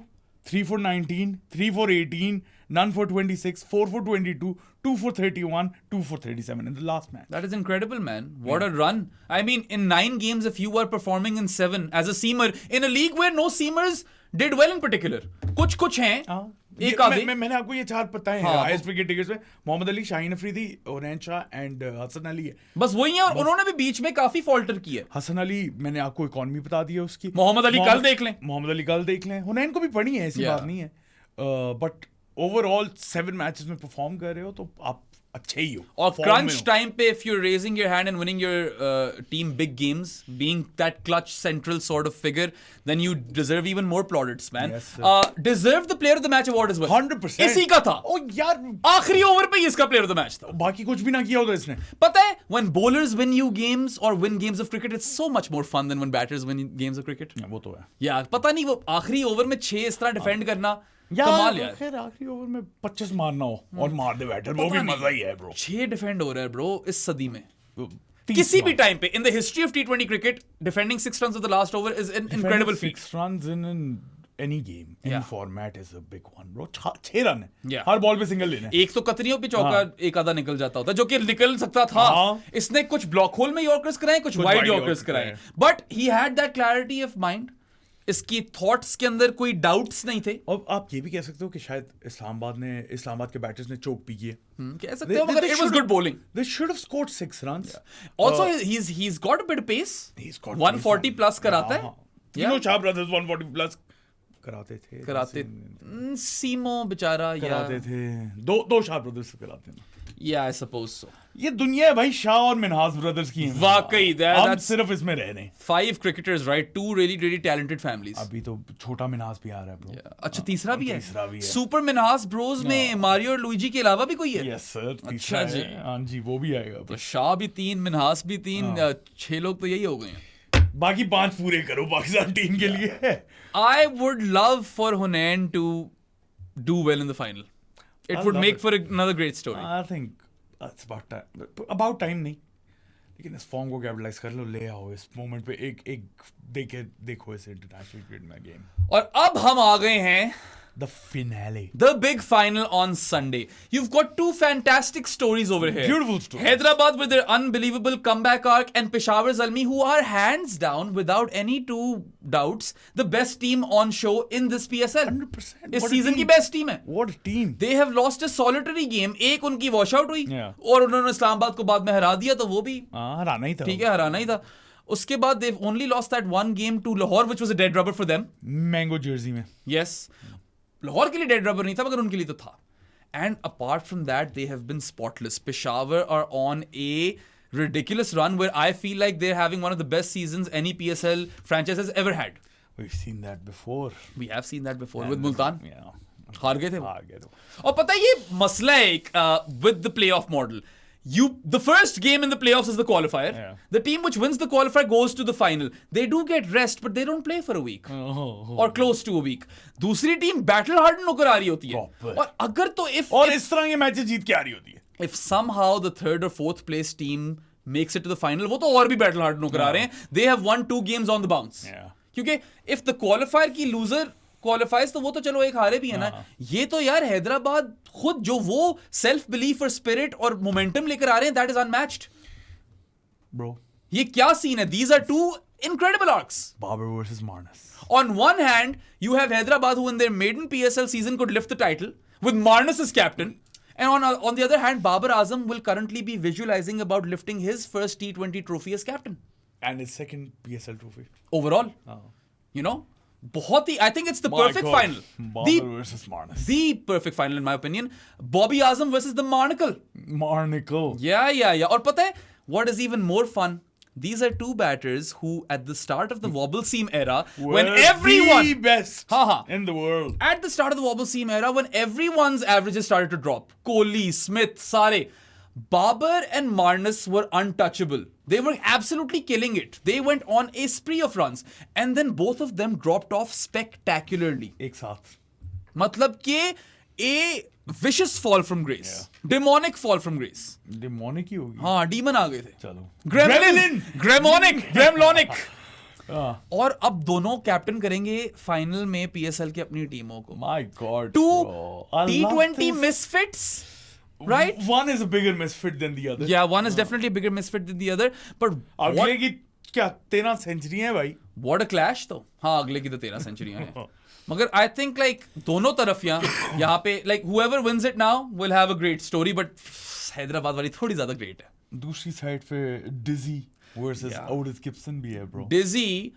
3 for 19, 3 for 18, none for 26, 4 for 22, 2 for 31, 2 for 37 in the last match. That is incredible, man. What a run. I mean, in 9 games, if you were performing in 7 as a seamer, in a league where no seamers did well in particular. कुछ हैं. एक आधे. मैंने आपको ये 4 बताए हैं highest wicket takers में. मोहम्मद अली, शाहीन अफरीदी, हुनैन शाह एंड हसन अली है. बस वही है, और उन्होंने भी बीच में काफी फॉल्टर की है. हसन अली मैंने आपको इकॉनमी बता दी है उसकी. मोहम्मद अली कल देख लें. मोहम्मद अली कल देख लें. हुनैन को भी पड़ी है, ऐसी बात नहीं है. बट ओवरऑल 7 मैचेस में परफॉर्म कर रहे हो तो आप अच्छे ही हो. और crunch time पे if you're raising your hand and winning your team big games, being that clutch central sort of figure, then you deserve even more plaudits, man. Yes, sir. Deserve the player of the match award as well. 100%. इसी का था. ओ यार आखिरी over पे ही इसका player of the match था. बाकी कुछ भी ना किया होता इसने. पता है, when bowlers win you games or win games of cricket, it's so much more fun than when batters win games of cricket. वो तो है. यार पता नहीं वो आखिरी ओवर में 6 इस तरह डिफेंड करना कमाल यार. खैर आखिरी ओवर में 25 मारना हो और मार दे बैटर, वो भी मजा ही है ब्रो. 6 डिफेंड हो रहा है ब्रो इस सदी में. किसी भी टाइम पे in the history of T20 cricket, defending 6 runs of the last over is an incredible feat. 6 runs in any game, any Yeah. format is a big one, bro. 6 run है, Yeah. हर ball पे single लेना है. एक तो कतरियों पे चौका एक आधा निकल जाता होता जो कि निकल सकता था. हाँ. इसने कुछ ब्लॉक होल में यॉर्कर्स कराए, कुछ वाइड wide यॉर्कर्स Yorkers कराए, but he had that clarity of mind. इसकी थॉट्स के अंदर कोई डाउट्स नहीं थे. और आप ये भी कह सकते हो कि शायद इस्लामाबाद के बैटर्स ने चोक पी की है. कह सकते हो, मगर it was good bowling. They should have scored 6 runs. Also he's got a bit of pace. He's got 140 plus कराता है. तीनों शाह ब्रदर्स 140 प्लस कराते थे. सीमो बेचारा कराते थे. दो शाह ब्रदर्स कराते हैं. या आई सपोज सो. ये दुनिया है भाई, शाह और मिनहास ब्रदर्स की है. वाकई हम that's सिर्फ इसमें रह रहे हैं. 5 cricketers, right? 2 really talented families. अभी तो छोटा मिनहास भी आ रहा है ब्रो. अच्छा तीसरा भी है. तीसरा भी है. सुपर मिनहास ब्रोज में मारियो और लुइजी के अलावा भी कोई है. Yes sir. अच्छा जी. हाँ जी, वो भी आएगा. तो शाह भी 3, मिनहास भी 3, 6 लोग तो यही हो गए हैं. बाकी 5 पूरे करो पाकिस्तान टीम के लिए. I would love for Hunain to do well in the final. It would love make it. for another great story. I think it's about time नहीं, लेकिन इस फॉर्म को कैपिटलाइज कर लो, ले आओ इस मोमेंट पे. एक देखो इस इंटरनेशनल क्रिकेट में गेम. और अब हम आ गए हैं The finale. the big final on Sunday. You've got 2 fantastic stories over here. Beautiful stories. Hyderabad with their unbelievable comeback arc, and Peshawar Zalmi, who are hands down, without any 2 doubts, the best team on show in this PSL. 100%. इस What a season की team. Best team है. What a team. They have lost a solitary game. एक उनकी wash out हुई Yeah. और उन्होंने इस्लामाबाद को बाद में हरा दिया, तो वो भी हराना ही था. ठीक है, हराना ही था. उसके बाद they've only lost that 1 game to Lahore, which was a dead rubber for them. Mango Jersey में. Yes. लाहौर के लिए डेड रबर नहीं था, मगर उनके लिए तो था. And apart from that they have been spotless. Peshawar are on a ridiculous run where I feel like they're having one of the best seasons any PSL franchise has ever had. We've seen that before. We have seen that before with Multan. Yeah. हार गए थे वो. हार गए थे. और पता है ये मसला है एक with the playoff model. The first game in the playoffs is the qualifier. Yeah. The team which wins the qualifier goes to the final. They do get rest, but they don't play for a week. Or close to a week. दूसरी team battle harden होकर आ रही होती है. Proper. और अगर तो और इस तरह के मैचेस जीत के आ रही होती है. if somehow the 3rd or 4th place team makes it to the final, वो तो और भी बैटल हार्डन होकर आ रहे हैं. They have won 2 games on the bounce. Yeah. क्योंकि if the qualifier की loser क्वालिफाइज तो वो तो चलो एक हारे भी है ना. ये तो यार हैदराबाद खुद जो वो सेल्फ बिलीफ और स्पिरिट और मोमेंटम लेकर आ रहे हैं, दैट इज अनमैच्ड ब्रो. ये क्या सीन है. These are 2 incredible arcs. Babar versus Marnus. On one hand, you have Hyderabad who in their maiden PSL season could lift the title with Marnus as captain. And on the other hand, Babar Azam will currently be visualizing about lifting his first T20 trophy as captain. And his second PSL trophy. Overall. You know? बहुत ही, I think it's the perfect final. Babar versus Marnus. The perfect final in my opinion. Bobby Azam versus the Marnicle. Marnicle. Yeah. और पता है, what is even more fun? These are 2 batters who, at the start of the wobble seam era, when everyone the best in the world. At the start of the wobble seam era, when everyone's averages started to drop, Kohli, Smith, Sare, Babar and Marnus were untouchable. They were absolutely killing it. They went on a spree of runs, and then both of them dropped off spectacularly. एक साथ. मतलब कि a vicious fall from grace. Demonic fall from grace. Demonic ही होगी. हाँ, demon आ गए थे. चलो. Gremlin. Gremlonic. हाँ. और अब दोनों कैप्टन करेंगे फाइनल में PSL की अपनी टीमों को. My God. 2 bro. I love T20 this. misfits. Right? One is a bigger misfit than the other. Yeah, one is definitely a bigger misfit than the other. But अगले की क्या 13 century है भाई. what a clash though. हाँ, अगले की तो 13 सेंचुरियां हैं. मगर I think like दोनों तरफ यहाँ पे like whoever wins it now will have a great story, but Hyderabad वाली थोड़ी ज्यादा great है. दूसरी साइड पे Dizzy versus Otis Gibson भी है bro. Dizzy,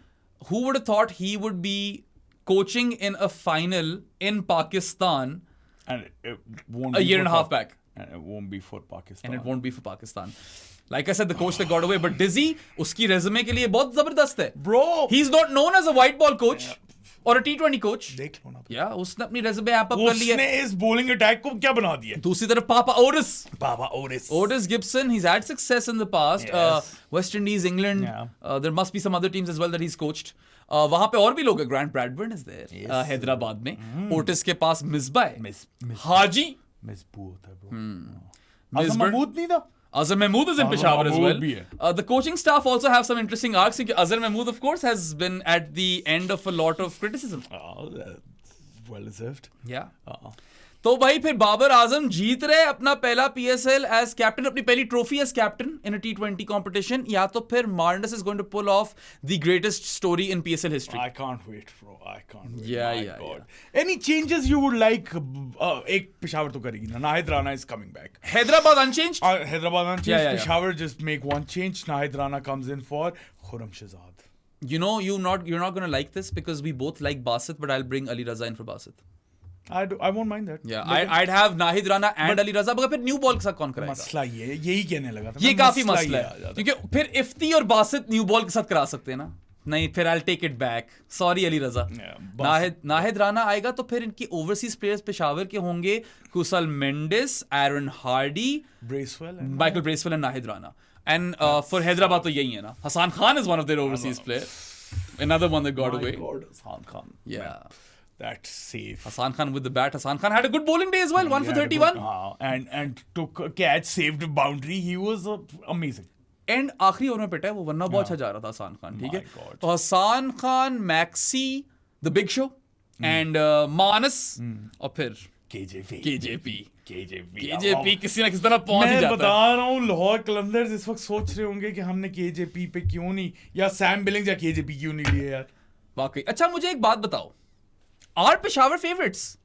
who would have thought he would be coaching in a final in Pakistan And it won't a be year for and a half back. And it won't be for Pakistan. And it won't be for Pakistan. Like I said, the coach that got away, but Dizzy, उसकी resume के लिए बहुत जबरदस्त है. Bro. He's not known as a white ball coach or a T20 coach. देख लो ना. Yeah, उसने अपनी resume amp up कर ली है. उसने इस bowling attack को क्या बना दिया? दूसरी तरफ पापा Otis. Baba Otis. Otis Gibson, he's had success in the past. Yes. West Indies, England. Yeah. There must be some other teams as well that he's coached. वहाँ पे और भी लोग हैं. Grant Bradburn is there. Yes. Hyderabad में. Otis के पास मिसबा है. Miss हाजी. Miss Boo होता है bro. Miss Azam Bur- Mahmood नहीं था? Azhar Mahmood is in Peshawar as Mahmood well. bhi hai. The coaching staff also have some interesting arcs. Azhar Mahmood, of course, has been at the end of a lot of criticism. Well deserved. Yeah. तो भाई फिर बाबर आजम जीत रहे अपना पहला PSL as captain, अपनी पहली trophy as captain in a T20 competition, या तो फिर Marnus is going to pull off the greatest story in PSL history. I can't wait, bro. I can't wait. Yeah, My yeah, God. Any changes you would like? एक पेशावर तो करेगी ना. Nahid Rana is coming back. Hyderabad unchanged. Hyderabad unchanged. Yeah. Peshawar just make one change. Nahid Rana comes in for Khurram Shahzad. You know, you're not going to like this because we both like Basit, but I'll bring Ali Raza in for Basit. I won't mind that. Yeah, I'd have Nahid Rana and Ali Raza, मगर फिर new ball के साथ कौन कराएगा? मसला ये है, यही कहने लगा था. ये काफी मसला मसला ये आ है, जाता क्योंकि फिर इफ्ती और बासित न्यू बॉल के साथ करा सकते हैं ना. नहीं, फिर I'll take it back. Sorry Ali रजा. नाहिद राना आएगा तो फिर इनकी ओवरसीज प्लेयर्स पेशावर के होंगे Kusal Mendis, Aaron Hardie, Bracewell. Michael Bracewell and Nahid Rana. And for Hyderabad तो यही है ना. Hasan Khan is one of their overseas player. Another one that got away. God, Hassan Khan. Yeah. That's safe. Hassan Khan with the bat. Hassan Khan had a good bowling day as well. 1 for 31. And took a catch, saved a boundary. He was amazing. And आखिरी over में पिटा है वो, वरना बहुत अच्छा जा रहा था हसान खान. ठीक है, My God. तो Hasan Khan, Maxi, the big show and Marnus और फिर KJP. केजेपी किसी ना किसी तरह पहुंच ही मैं जाता बता है. रहा हूँ, लाहौर कलंदर्स इस वक्त सोच रहे होंगे कि हमने KJP पे क्यों नहीं, या सैम बिलिंग्स या KJP क्यों नहीं लिए यार. वाकई. अच्छा मुझे एक बात बताओ, are Peshawar favourites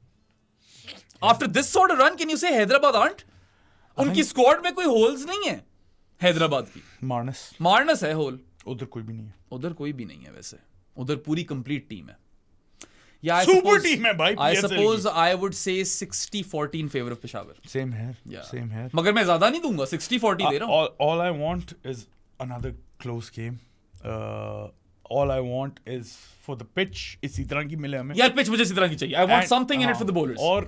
after this sort of run? Can you say Hyderabad art? उनकी स्क्वाड में कोई होल्स नहीं है हैदराबाद की. मार्नस है होल, उधर कोई भी नहीं है. उधर कोई भी नहीं है वैसे. उधर पूरी कंप्लीट टीम है. Yeah, Super team है भाई I PSL suppose की. I would say 60-40 in favor of Peshawar. Same here. Yeah. Same here. मगर मैं ज्यादा नहीं दूंगा, 60-40 दे रहा हूँ. All I want is another close game. All I want is for the pitch इसी तरह की मिले हमें. यार पिच मुझे इसी तरह की चाहिए. I want something in it for the bowlers. और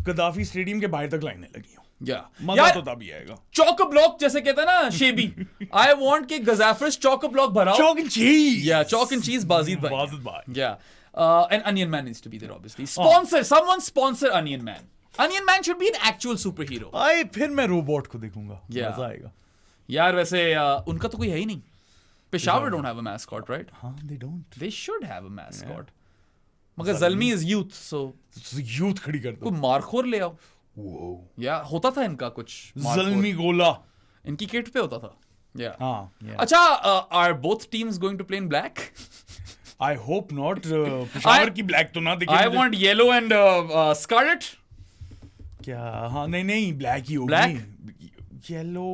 गद्दाफी स्टेडियम के बाहर तक लाइनें लगी हो. Yeah. मजा यार तो तभी आएगा. चौक ब्लॉक जैसे कहते हैं ना शेबी. I want के गजाफर्स चौक ब्लॉक भराओ. Chalk and cheese. Yeah, chalk and cheese बाजीद भाई. Basit bhai. Yeah. And Onion Man needs to be there obviously. Someone sponsor Onion Man. Onion Man should be an actual superhero. आए फिर मैं robot को देखूंगा. Yeah. मजा आएगा. यार वैसे उनका तो कोई है ही नहीं. Peshawar don't have a mascot, right? हाँ, they don't. They should have a mascot. मगर Zalmi is youth, so youth खड़ी कर दो. कोई मारखोर ले आओ. Whoa. या होता था इनका कुछ मारखोर. ज़ल्मी गोला. इनकी किट पे होता था. Yeah. हाँ. Yeah. अच्छा, are both teams going to play in black? I hope not. Peshawar की ब्लैक तो ना दिखे. I want yellow and scarlet. क्या? हाँ, नहीं ब्लैक ही होगी. Black? Yellow.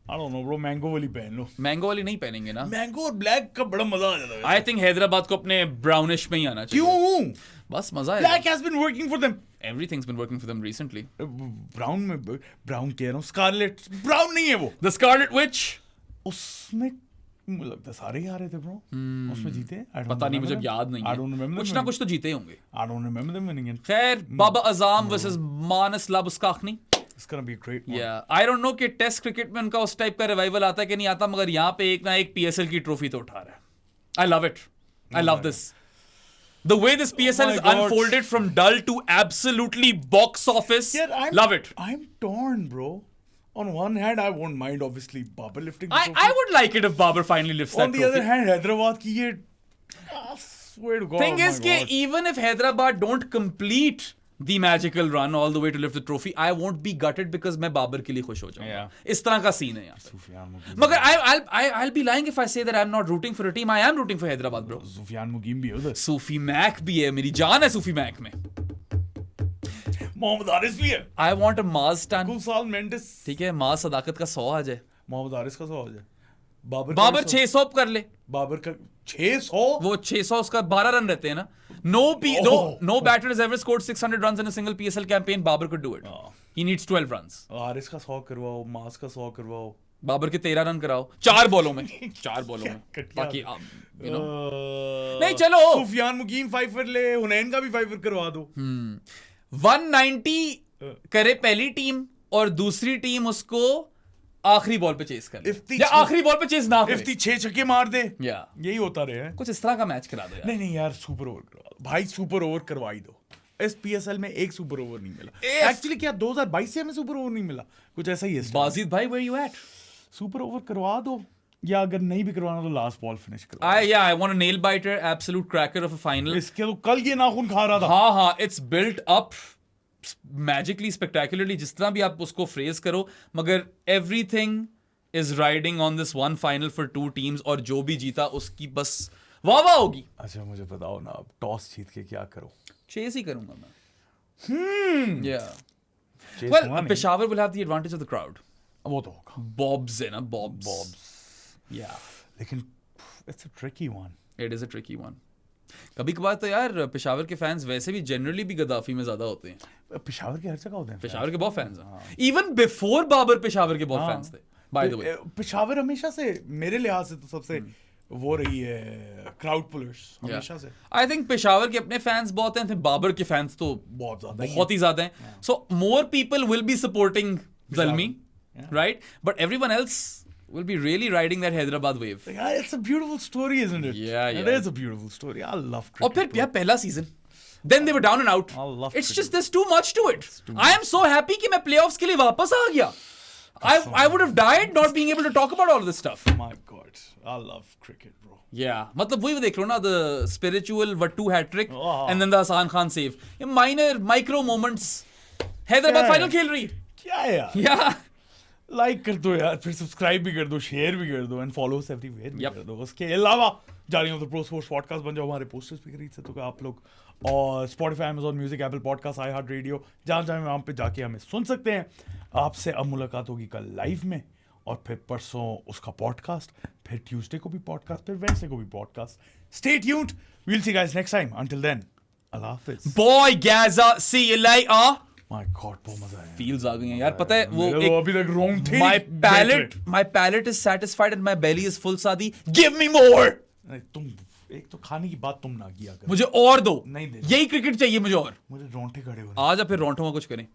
I don't know bro, mango वाली पहन लो. मैंगो वाली नहीं पहनेंगे ना. मैंगो और ब्लैक का बड़ा मजा आ जाता है. I think हैदराबाद को अपने ब्राउनिश में ही आना चाहिए. क्यों? बस मजा आएगा. Black has been working for them. Everything's been working for them recently. Brown में ब्राउन कह रहा हूँ. स्कारलेट ब्राउन नहीं है वो. The Scarlet Witch. उसमें मुझे लगता है सारे ही आ रहे थे ब्रो. उसमें जीते. पता नहीं, मुझे याद नहीं I don't है. remember कुछ them ना winning. कुछ तो जीते ही होंगे. I don't remember them winning it. खैर, Babar Azam versus Marnus Labuschagne. It's gonna be a great one. Yeah, I don't know कि टेस्ट क्रिकेट में उनका उस टाइप का रिवाइवल आता है कि नहीं आता, मगर यहाँ पे एक ना एक PSL की ट्रॉफी तो उठा रहा है. I love it. I love this. The way this PSL my is God. unfolded from dull to absolutely box office. Yeah, Love it. I'm torn, bro. On one hand, I won't mind obviously Babar lifting the trophy. I would like it if Babar finally lifts that On the trophy. other hand, Hyderabad की ये swear to God. Thing oh is my कि God. even if Hyderabad don't complete the magical run all the way to lift the trophy, I won't be gutted because मैं बाबर के लिए खुश हो जाऊंगा. Yeah. इस तरह का सीन है यहाँ पे. Sufyan Muqim. मगर I'll be lying if I say that I'm not rooting for a team. I am rooting for Hyderabad, bro. Sufyan Muqim भी है उधर. सूफी मैक भी है, मेरी जान है सूफी मैक में. मोहम्मद हारिस भी है. I want a Maz Tan. कुलसाल Mendis. ठीक है, माँ सदाकत का 100 आ जाए. मोहम्मद हारिस का 100 हो जाए. बाबर 600 कर ले. बाबर का 600. वो 600 उसका 12 रन रहते हैं ना. No batter has ever scored 600 runs in a single PSL campaign. Babar could do it. He needs 12 runs. Haris का 100 करवाओ, मास का 100 करवाओ. बाबर के 13 रन कराओ 4 बॉलों में. 4 बॉलों में. बाकी you know. नहीं चलो. सुफियान मुकीम 5 ले, हुनैन का भी 5 करवा दो. 190 करे पहली टीम और दूसरी टीम उसको आखिरी बॉल पे चेस कर ले. या आखिरी बॉल पे चेस ना करे. इफ्ती 6 छक्के मार दे. या यही होता रहे. कुछ इस तरह का मैच करा दो यार. नहीं यार, सुपर ओवर करवा दो भाई. सुपर ओवर करवा ही दो. इस PSL में एक सुपर ओवर नहीं मिला। एक्चुअली क्या 2022 से हमें सुपर ओवर नहीं मिला, कुछ ऐसा ही है। बाजिद भाई, where you at? Super over करवा दो, या अगर नहीं भी करवाना तो लास्ट बॉल फिनिश करो। I want a nail biter, absolute cracker of a final. इसके तो कल ये नाखून खा रहा था। हाँ, it's built up magically, spectacularly, जिस तरह भी आप उसको phrase करो, मगर everything is riding on this one final for two teams, और जो भी जीता उसकी बस वाह होगी। अच्छा मुझे बताओ ना, अब टॉस जीत के क्या करो? चेस ही करूंगा मैं। Yeah. Well, Peshawar will have the advantage of the crowd. वो तो होगा। Bobs है ना, Bobs. Yeah. लेकिन it's a tricky one. It is a tricky one. कभी कभार तो यार पेशावर के फैंस वैसे भी जनरली भी गद्दाफी में ज्यादा होते हैं। पेशावर के हर जगह होते हैं। पेशावर के बहुत फैंस हैं। इवन बिफोर बाबर पेशावर के बहुत फैंस थे। बाय द वे, पेशावर हमेशा से मेरे लिहाज से तो सबसे वो रही है क्राउड पुलर्स हमेशा से। आई थिंक पेशावर के अपने फैंस बहुत हैं, बाबर के फैंस तो बहुत ही ज्यादा हैं। So more people will be supporting Zalmi, right? But everyone else will be really riding that Hyderabad wave. Yeah, it's a beautiful story, isn't it? Yeah. It is a beautiful story. I love cricket. और फिर यार पहला season, then they were down and out. I love It's cricket. just there's too much to it. I am so happy कि मैं playoffs के लिए वापस आ गया. I would have died not being able to talk about all this stuff. My God, I love cricket, bro. Yeah, मतलब वही देख लो ना, the spiritual Vattu hat trick and then the Hasan Khan save. ये micro moments. Hyderabad final खेल रही। क्या है यार? Yeah. लाइक कर दो यार, फिर सब्सक्राइब भी कर दो, शेयर भी कर दो, एंड फॉलो अस एवरीवेयर भी कर दो। उसके अलावा जारी of the pro sports podcast बन जाओ, हमारे पोस्टर्स भी खरीद सकते हो आप लोग, और Spotify, Amazon music, Apple podcast, iHeart radio, जहाँ जहाँ वहाँ पे जाके हमें सुन सकते हैं। आपसे अब मुलाकात होगी कल लाइव में, और फिर परसों उसका पॉडकास्ट, फिर ट्यूसडे को भी पॉडकास्ट, फिर वेडनेसडे को भी podcast. Stay tuned, we will see you guys next time. Until then, अल्लाह हाफिज़। Boy Gaza, see you later. My God, बहुत मजा आया। फील्स आ गई हैं यार, पता है वो अभी तक रोंग थे। my palate is satisfied and my belly is full, सादी, give me more. तुम एक तो खाने की बात तुम ना किया करो। मुझे और दो, नहीं दे, यही क्रिकेट चाहिए मुझे और। मुझे रोंगटे खड़े हो। आजा फिर रोंटों में कुछ करें।